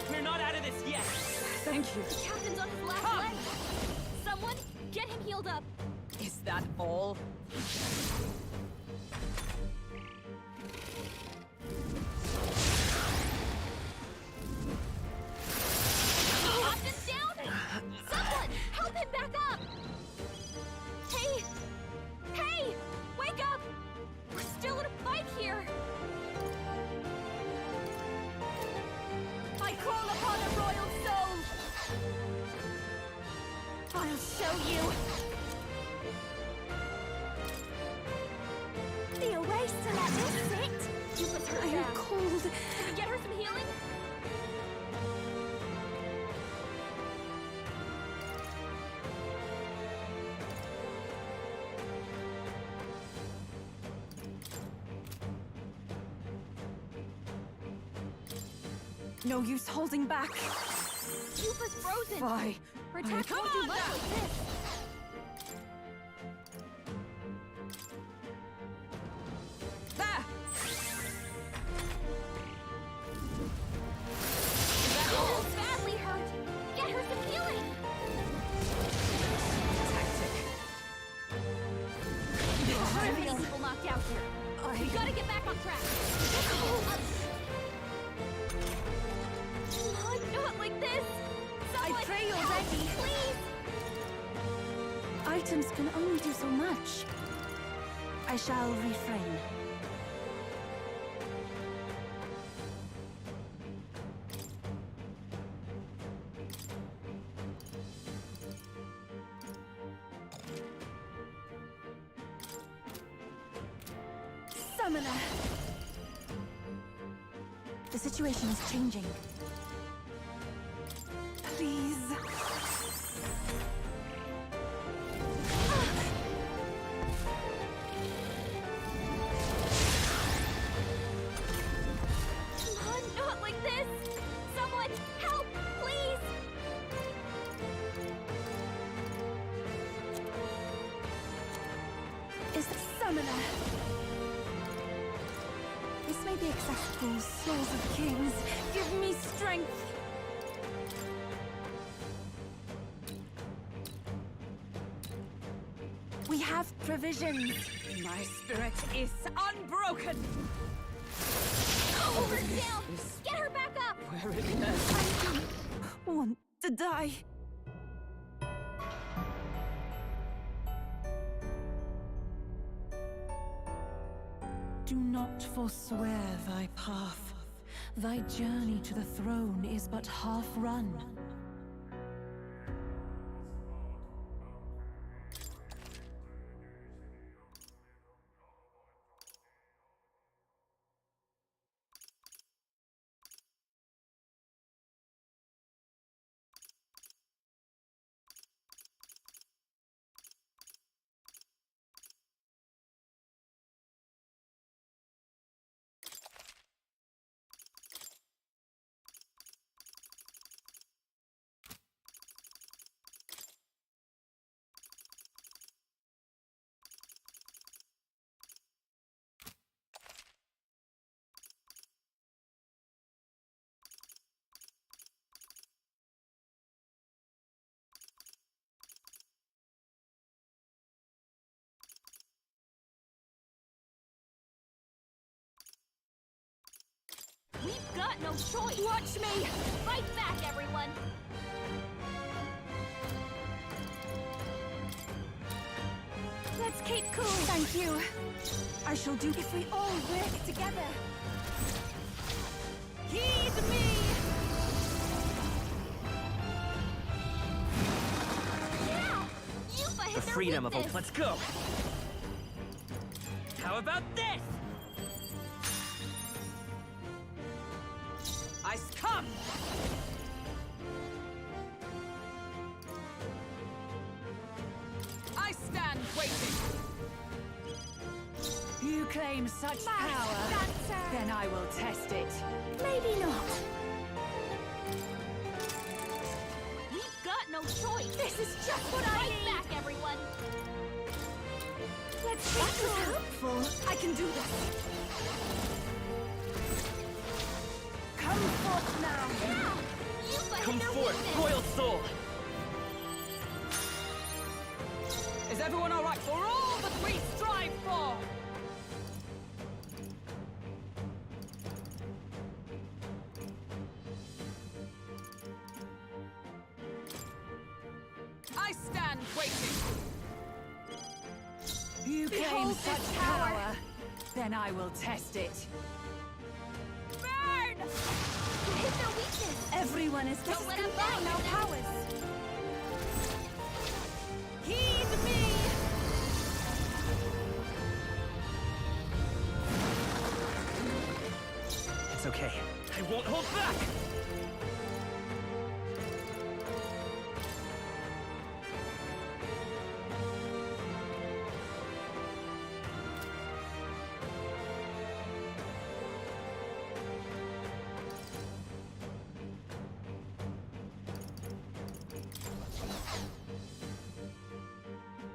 We're not out of this yet! Thank you. The captain's on his last leg. Someone, get him healed up. Is that all? Captain's down! Someone, help him back up! Hey! Hey! Wake up! We're still in a fight here! I call upon a royal soul! I'll show you! Be a waste to let this sit! You put her down. I'm cold. Can we get her some healing? No use holding back. Yupa's frozen! Why? Her attack Come won't do on much now. like this! There! Yupa's badly hurt! Get her some healing! There are too many people knocked out here. We gotta get back on track. Not like this! Someone I pray you're help, ready. please! Items can only do so much. I shall refrain. summoner. The situation is changing. Please. Come on, not like this! Someone, help, please! Is the summoner. This may be acceptable, souls of kings. Give me strength. We have provisions. My spirit is unbroken! Hold her down! Get her back up! Where it is. I don't want to die. Do not forswear thy path. Thy journey to the throne is but half run. We've got no choice! Watch me! Fight back, everyone! Let's keep cool. Thank you. I shall do if we all work together. Heed me! Yeah! Yuffie hit The their freedom of weakness. hope. Let's go! How about this? I succumb! I stand waiting! You claim such power, then I will test it. Maybe not. We've got no choice! This is just what I need! Fight back, everyone! Let's keep cool. Helpful. I can do this. Come forth now. Yeah! Yuffie Come hit their forth, weakness. Royal Soul! Is everyone alright for all that we strive for? I stand waiting. You claim Behold such this power, power. then I will test it. Burn! You hit their weakness! Everyone is Don't let 'em combine down our now. powers. Heed me! It's okay. I won't hold back!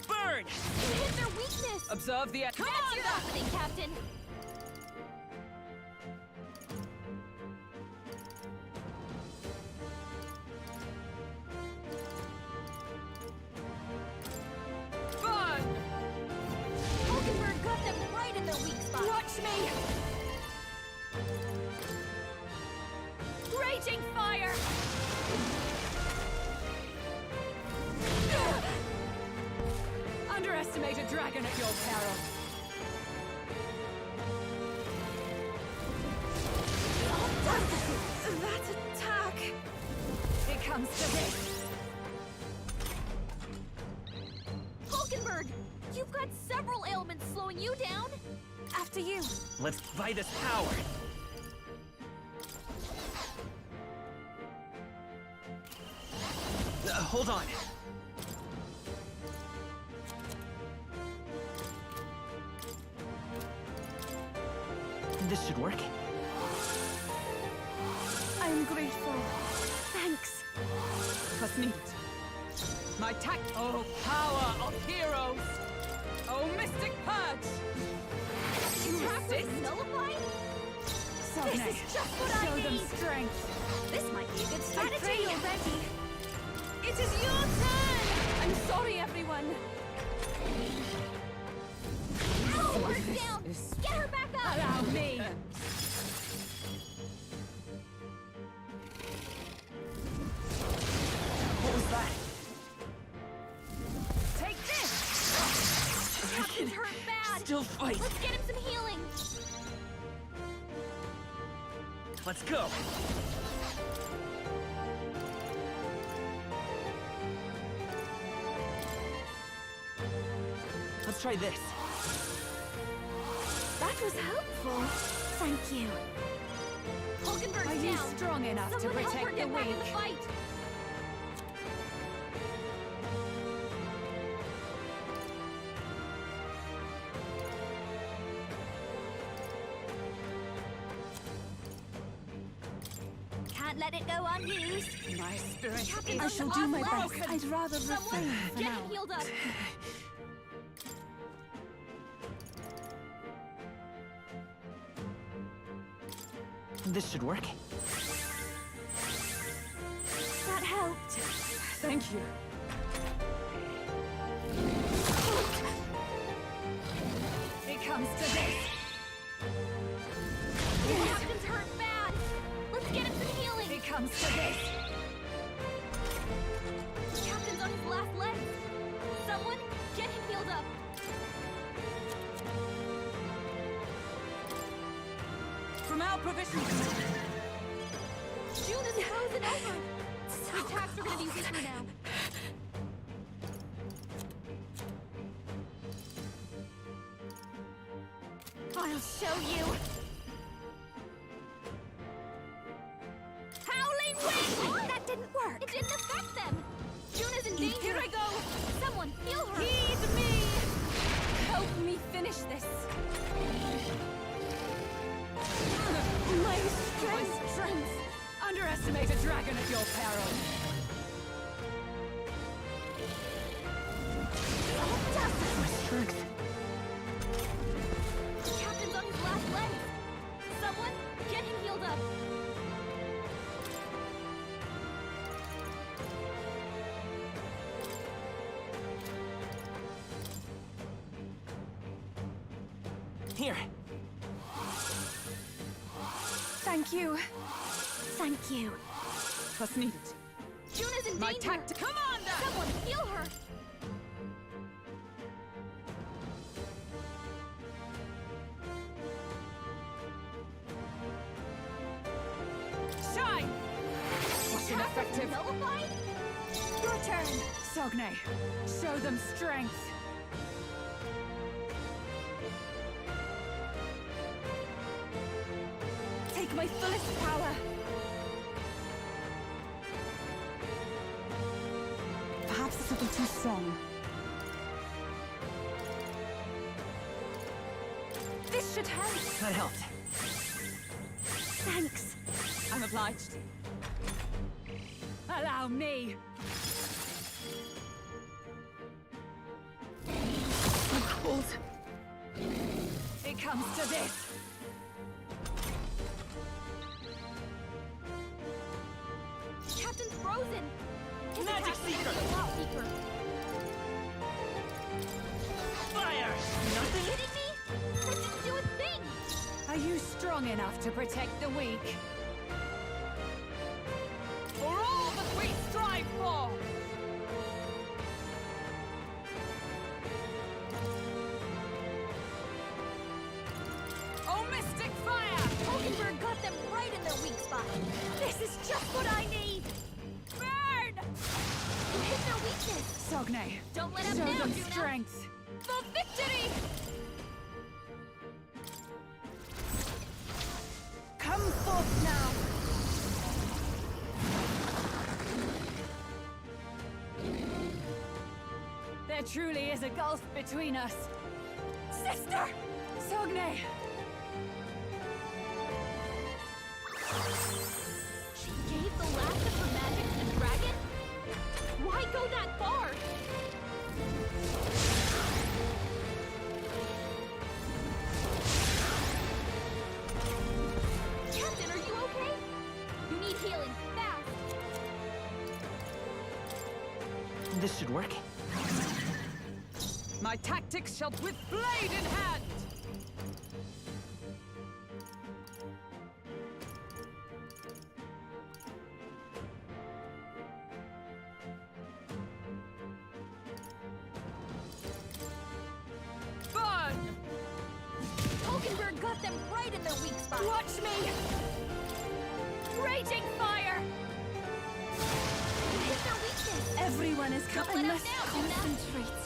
Burn! You hit their weakness! Observe the... Come on, your opening, Captain! Burn! Hulkenberg got them right in their weak spot! Watch me! Raging fire! Underestimate a dragon at your peril. That attack. It comes to this. Hulkenberg! You've got several ailments slowing you down! After After you. Let's buy this power. Hold on. This should work. I'm grateful. Thanks. Was needed. My tact. Oh, power of heroes! Oh, mystic purge! You resist? Nullified? This is just what I need! Show them strength. This might be a good I strategy! pray you're ready. It is your turn! I'm sorry, everyone. Ow! Her down! Get her back up! Allow me! What was that? Take this! Captain's hurt bad! Still fight. Let's get him some healing! Let's go. Let's try this. That was helpful. Thank you. Hulkenberg's Are down! you strong enough Someone to help her protect the get back in the weak? fight! Can't let it go unused. My spirit Captain's I on shall the do last my leg. best. I'd rather Someone refrain for get now. him healed up. This should work. That helped. Thank you. It comes to this. The captain's hurt bad. Let's get him some healing. It comes to this. The captain's on his last legs. Someone get him healed up. From our provision. June is frozen over. The attacks are gonna be weaker now. I'll show you. Howling wind! That didn't work. It didn't affect them. June is in danger. Here I go. Someone heal her. Heed me. Help me finish this. My strength. Underestimate a dragon at your peril. My strength. The captain's on his last legs. Someone get him healed up. Here. Thank you. Thank you. Was needed. June is in My danger. tact. Commander! Someone heal her. Shine! Was ineffective. Nullified? Your turn. Sogne, show them strength. Take my fullest power. Perhaps this will be too strong. This should help. That helped. Thanks. I'm obliged. Allow me. I'm cold. It comes to this. Captain's frozen. His Magic attacks are Seeker. gonna be a lot weaker. Fire! Nothing? Kidding me? That didn't do a thing. Are you strong enough to protect the weak? For all that we strive for! Oh, mystic fire! Hulkenberg got them right in their weak spot. This is just what I need. Burn! You hit their weakness. Sogne, Don't let up show now, them Juno. strength. For victory! now! There truly is a gulf between us. Sister! Sogne! She gave the last of her magic to the dragon? Why go that far? Captain, are you okay? You need healing, fast! This should work. My tactics shall with blade in hand! Burn! Hulkenberg got them right in their weak spot. Watch me! Raging fire! Hit their weakness! Everyone is Don't coming. let us Let's down, concentrate.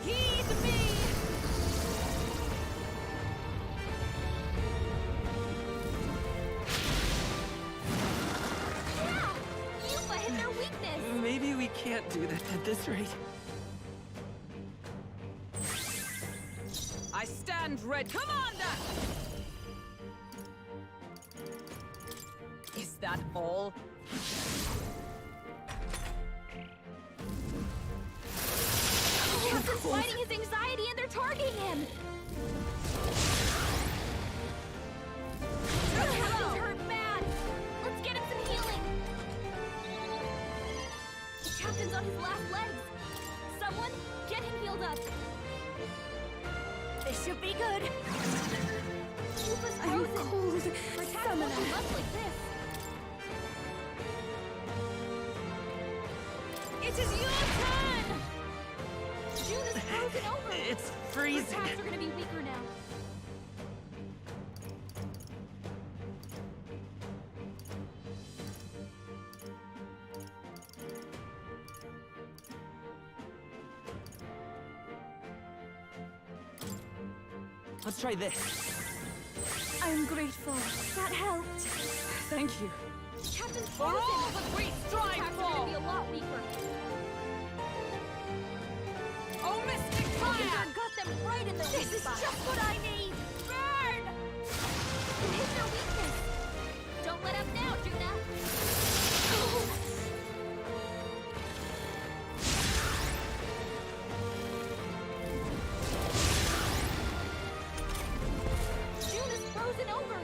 Heed me! Yeah! Yupa hit their weakness! Maybe we can't do that at this rate. I stand ready. Commander! Is that all? Captain's fighting his anxiety and they're targeting him! Captain's hurt bad! Let's get him some healing! The captain's on his last legs! Someone, get him healed up! This should be good! Yupa's frozen! I'm cold! Protect won't do much like this! It is your turn! June is frozen over! It's freezing. Her attacks are gonna be weaker now. Let's try this. I'm grateful. That helped. Thank you. Captain's For frozen! all that we strive Attacks for! are gonna be a lot weaker. Oh, Mystic Fire! Hulkenberg got them right in the weak spot. This is just what I need! Burn! Hit their weakness! Don't let up now, Juna! June is frozen over!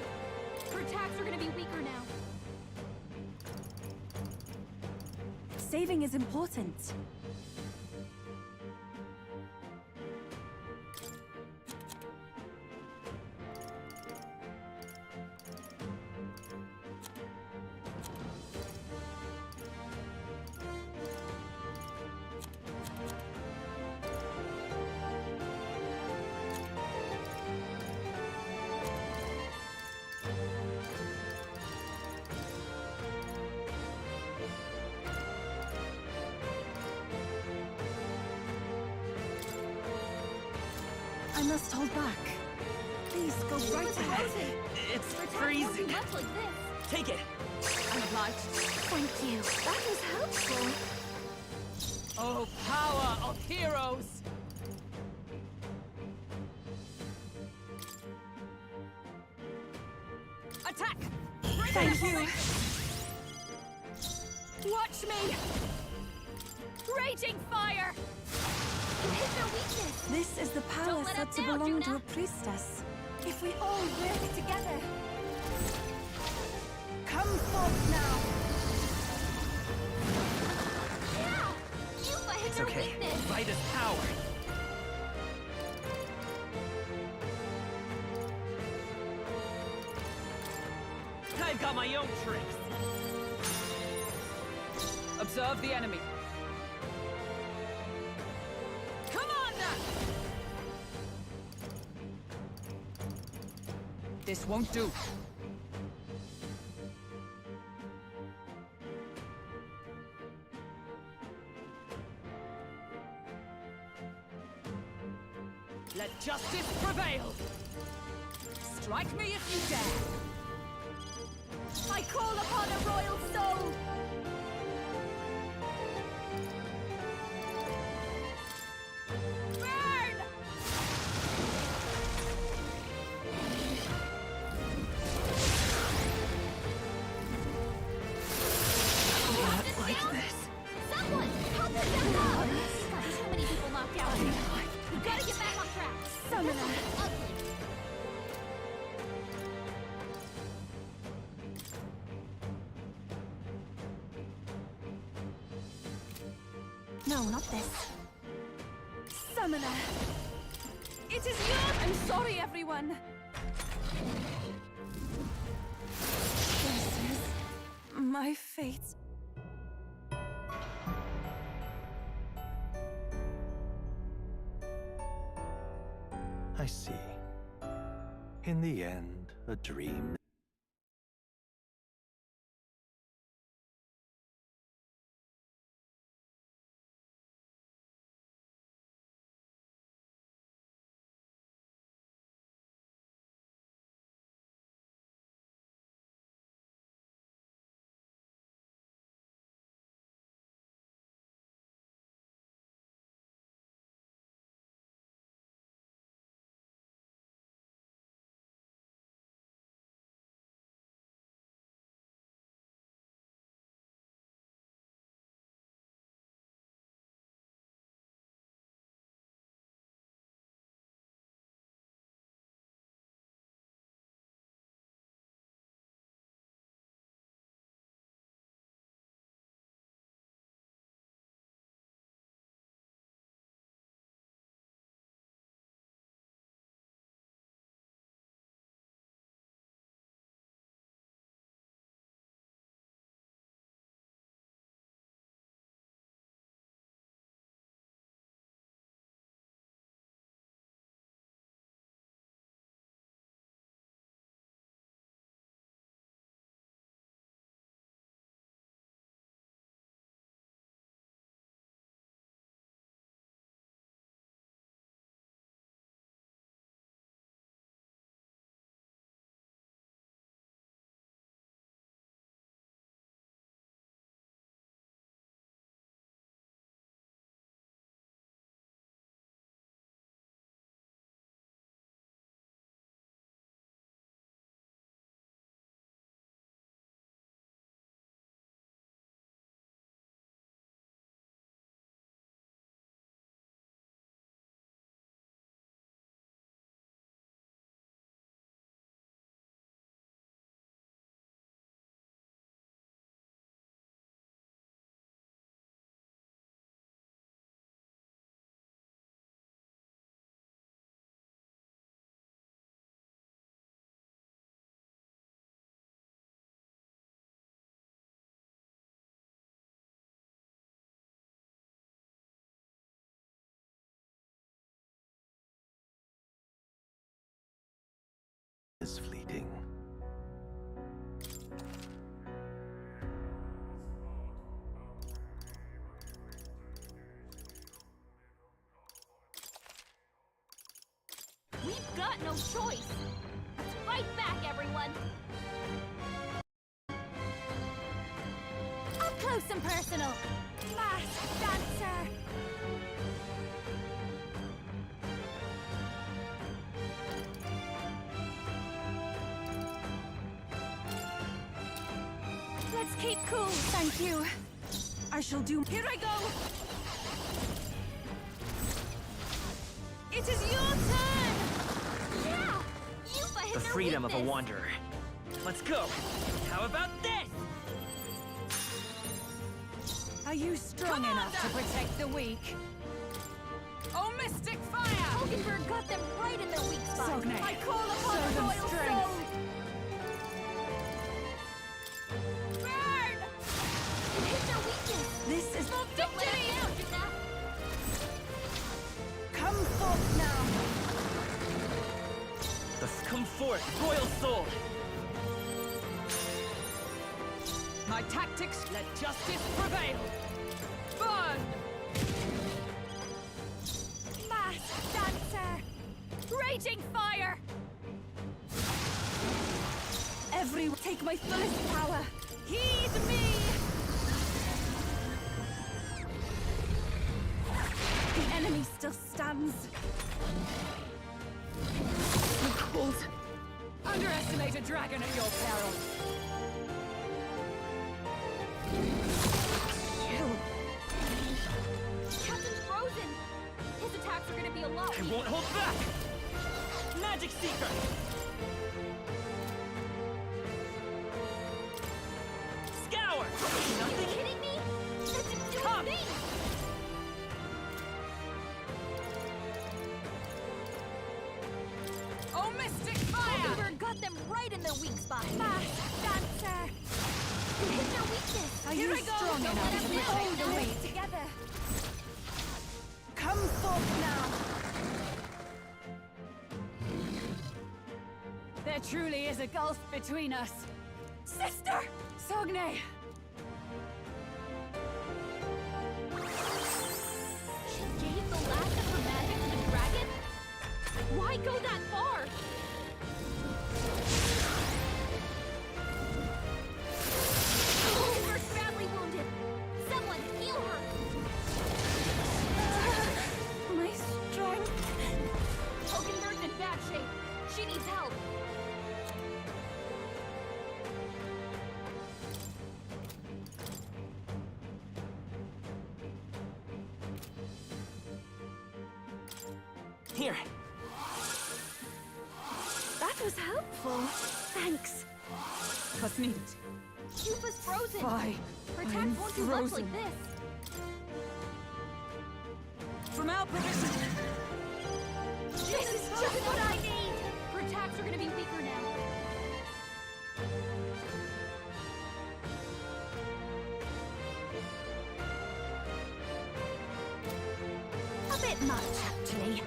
Her attacks are gonna be weaker now. Saving is important. I must hold back. Please go right ahead. It's Her attacks won't do freezing. much like this. Take it. I'm obliged. Thank you. That was helpful. Oh, power of heroes! Attack! Thank you. Watch me! Raging fire! You hit their weakness! This is the power Don't let said up to now, belong to Juna. a priestess. If we all work together. Come forth now! Yeah! Yupa hit It's their okay. weakness! Light is power. I've got my own tricks. Observe the enemy. Commander! This won't do. Let justice prevail! prevailed! Strike me if you dare! I call upon a royal soul! Burn! Not like this. Someone! Help us down low! Got too many people knocked out. We gotta get back on track. Summoner! Ugly. No, not this. Summoner! It is yours! I'm sorry, everyone! This is my fate. I see. In the end, a dream. Is fleeting. We've got no choice. Let's fight back, everyone. Up close and personal. Masked dancer! Let's keep cool, thank you. I shall do. Here I go! It is your turn! Yeah! You hit The freedom of a wanderer. Let's go! How about this? Are you strong enough to protect the weak? Oh, Mystic Fire! Hogenberg got them right in their weak spot. Sogne, I call upon show the them royal strength. soul! Burn! It hit their weakness. This is for Don't let victory! it down, Jitha. Come forth now! Come forth, royal soul! My tactics, let justice prevail! Burn! Masked dancer! raging fire! Everyone, take my fullest power! Heed me! The enemy still stands. So cold. Underestimate a dragon at your peril. Chill. Captain's frozen. His attacks are gonna be a lot I won't hold back! Magic Seeker! Scour! Are you kidding me? That's a Come! thing! Oh, Mystic Fire! Mockingbird got them right in their weak spot. Fast dancer! You hit their weakness. Are Here you I go. strong Don't enough let to them hold hold the the weight? together. Come forth now. There truly is a gulf between us. Sister! Sogne! She gave the last of her magic to the dragon? Why go that far? Mockingbird badly wounded. Someone heal her! My strength. Mockingbird in bad shape. She needs help. Here. That was helpful. Thanks. Was needed. Cuba's frozen. Why? Her I attacks am won't do much frozen. like this. From our provision. This is just what I need. Her attacks are gonna be weaker now. A bit much, actually.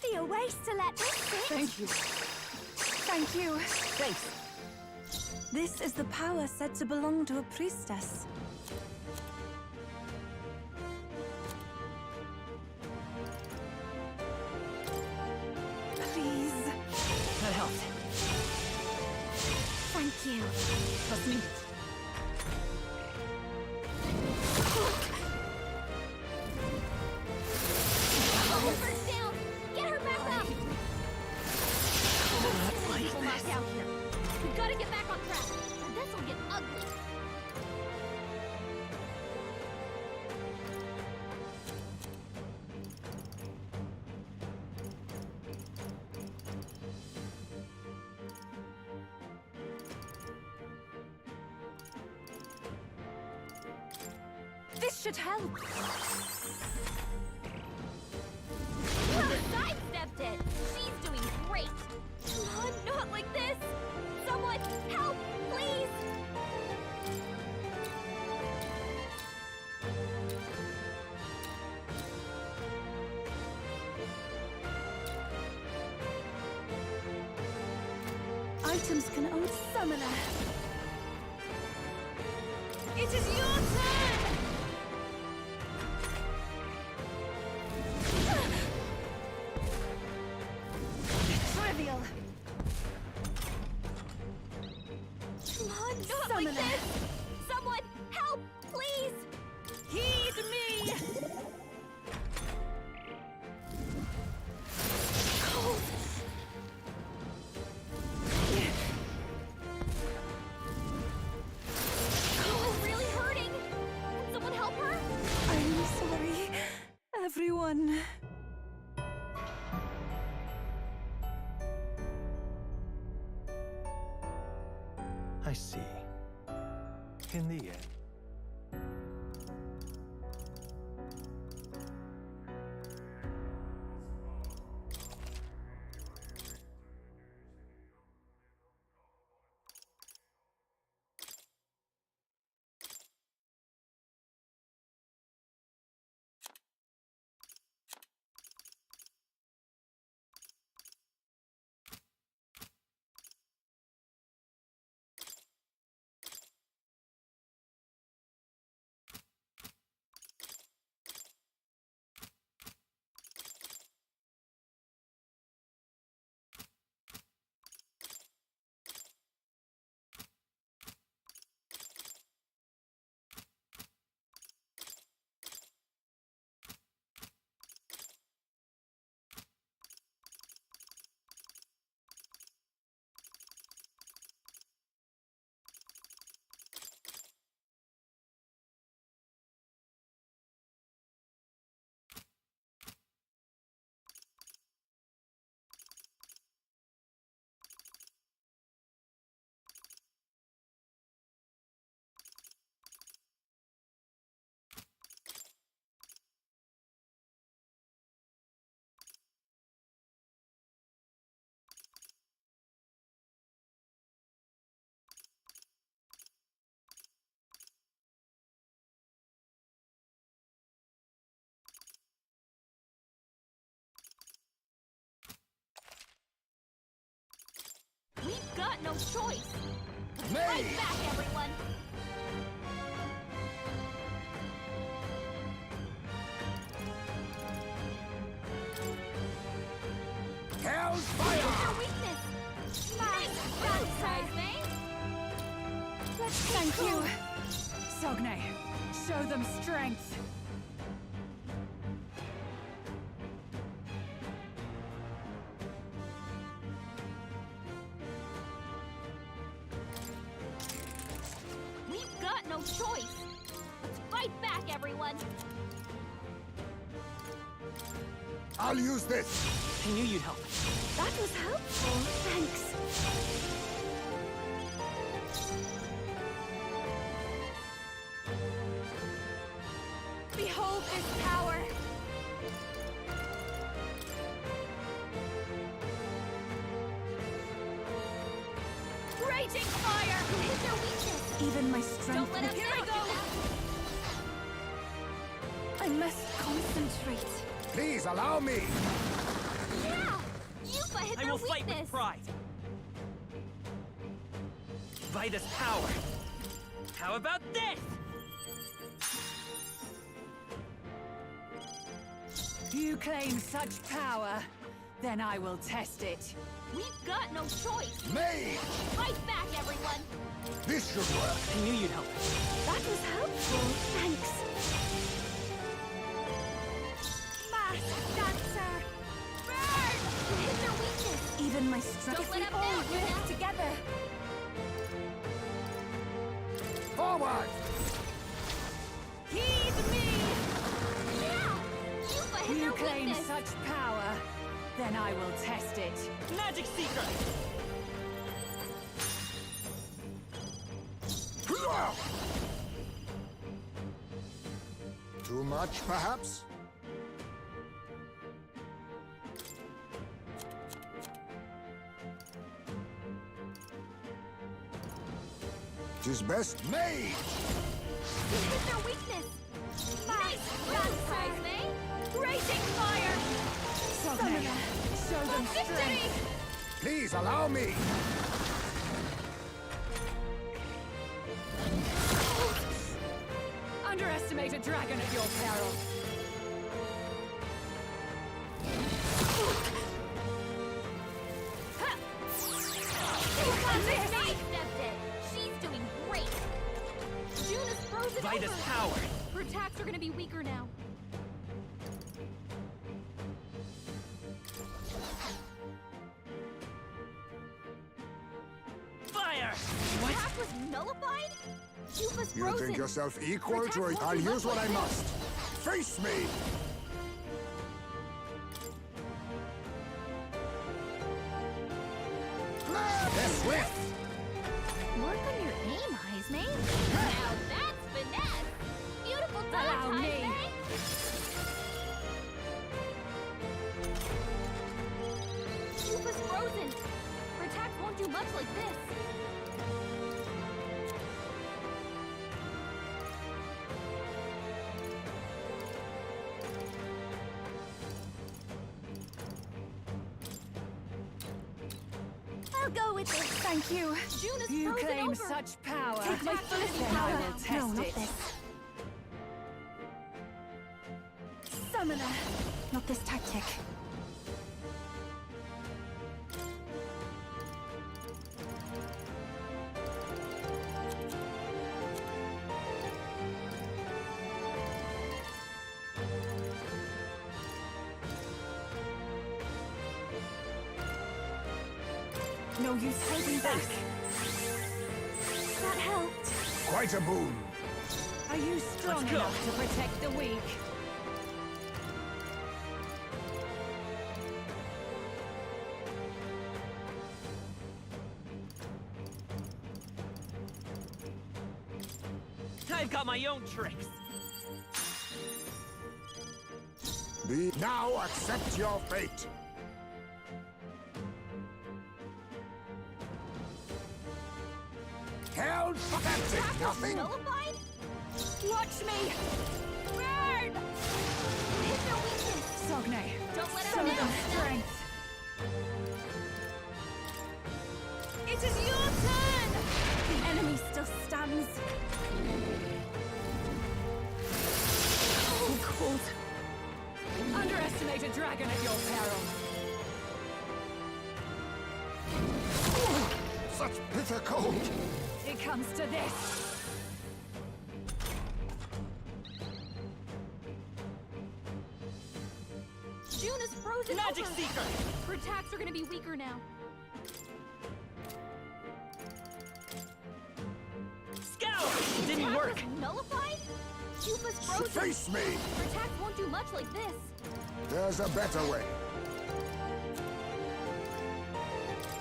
Be a waste to let this sit. Thank you. Thank you. Thanks. This is the power said to belong to a priestess. Please. That helped. Thank you. Was needed. Mockingbird down! Get her back up! People knocked out here. We've got to get back on track, or this will get ugly. This should help. Sidestepped it! She's doing great! Come on, not like this! Someone, help, please! Items can only summoner. It is your turn! Trivial. Come on, not like this! Someone, help, please! Heed me! Cold. Cold, really hurting! Can someone help her? I'm sorry, everyone. I see. In the end, no choice. Me! Fight back, everyone! Hell's fire! Your weakness! Nice! Surprise me! Thank you! Sogne, show them strength! We've got no choice! Let's fight back, everyone! I'll use this! I knew you'd help. That was helpful. Thanks. Behold this power! Raging fire! Hit their weakness. Even my strength. Don't let us Here I go! I must concentrate. Please allow me! Yeah! Yuffie hit I their will fight weakness! with pride. Vida's power. How about this? You claim such power, then I will test it. We've got no choice! Mage! Fight back, everyone! This should work! I knew you'd help. That was helpful. Thanks. Masked dancer! Burn! Hit their weakness! Even my strength. Don't let If them we all down, work Yuna. together. Forward! Heed me! Yeah! Yuffie hit You their claim weakness! such power, then I will test it. Magic Seeker! Too much, perhaps? Tis best made! Hit their weakness! Nice! Surprise me! Raging fire! Sogne, show them Victory! strength. Please allow me! Underestimate a dragon at your peril. She's doing great! June is frozen Vida's over! power. Her attacks are gonna be weaker now. Fire! What? Attack was nullified? Yuffie's You frozen! think yourself equal Protect to it? won't I'll do use much what I like must! Face me! They're swift! Work on your aim, Heisme. Now that's finesse! Beautiful dodge, Allow me. Heisme! Yuffie's frozen! Her attacks won't do much like this. I'll go with this. Thank you. June is You frozen claim over! such power, Take my fullest then I power. will test No, not it. this. Summoner. Not this tactic. No use holding back. That helped. Quite a boon. Are you strong Let's go. enough to protect the weak? I've got my own tricks. Be now accept your fate. Held pathetic, Attack was nothing. nullified? Watch me! Burn! Hit their weakness! Sogne, Don't let show him them down! strength. It is yours! cold. Underestimate a dragon at your peril. Such bitter cold! It comes to this. June is frozen Magic over. Seeker! Her attacks are gonna be weaker now. Scout! Didn't work! Was nullified? Cuba's frozen. Face me! Her attacks won't do much like this. There's a better way.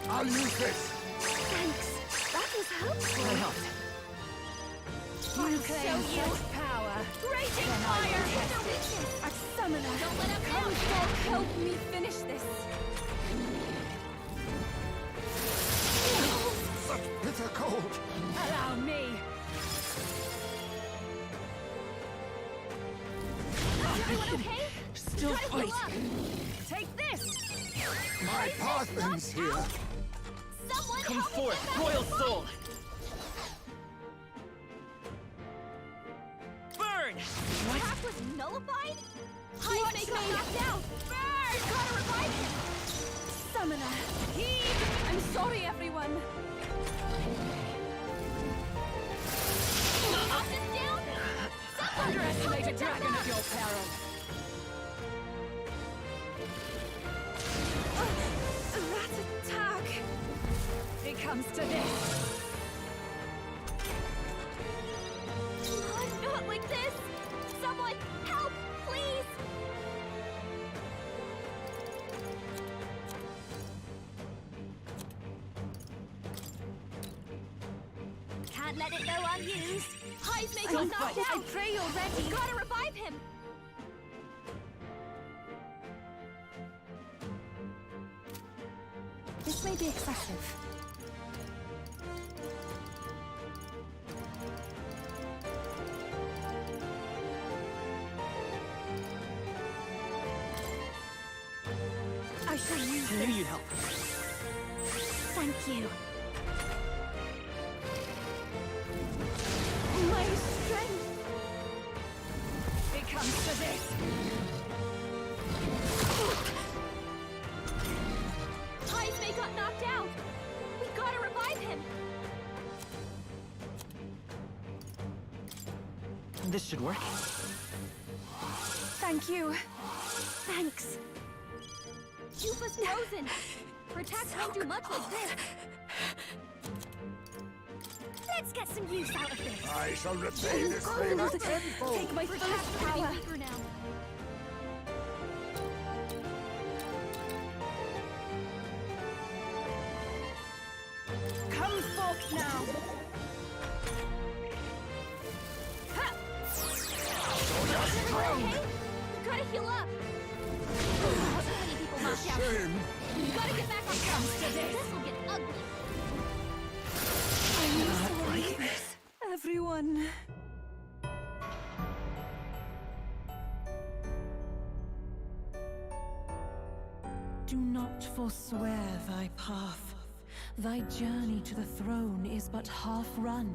I'll use this! Thanks. That was helpful. I helped. You claim such power. Raging Then I fire! will test Hit the weakness! A summoner. Don't let him Come down. forth, help me finish this. Such bitter cold! Allow me. Everyone okay? Still Try to heal fight. up. Take this. My Parthen's here! Someone Come help me forth, get back Royal to Soul! fight. Burn! Attack was nullified? Hive got knocked out! Burn! Gotta revive him! Summoner. Heed. I'm sorry, everyone. Knocked him down? Someone Underestimate a help him dragon back at your peril. That attack. It comes to this. Not like this! Someone help, please! Can't let it go unused. Hive may got knocked out. I pray you're ready. Gotta revive him. This may be excessive. I shall use I knew you'd help. Thank you. my strength. It comes to this. Hive may got knocked out. We gotta revive him. This should work. Thank you. Thanks. Cuba's frozen. Her attacks won't do much like this. Let's get some use out of this. I shall repay this favor tenfold! Take my Her fullest attacks are gonna power. be weaker now. Come forth now. Ha! Everyone okay? You gotta heal up. So many people knocked out. Shame! You gotta get back on track. This will get ugly. I'm sorry, everyone. Do not forswear thy path. Thy journey to the throne is but half run.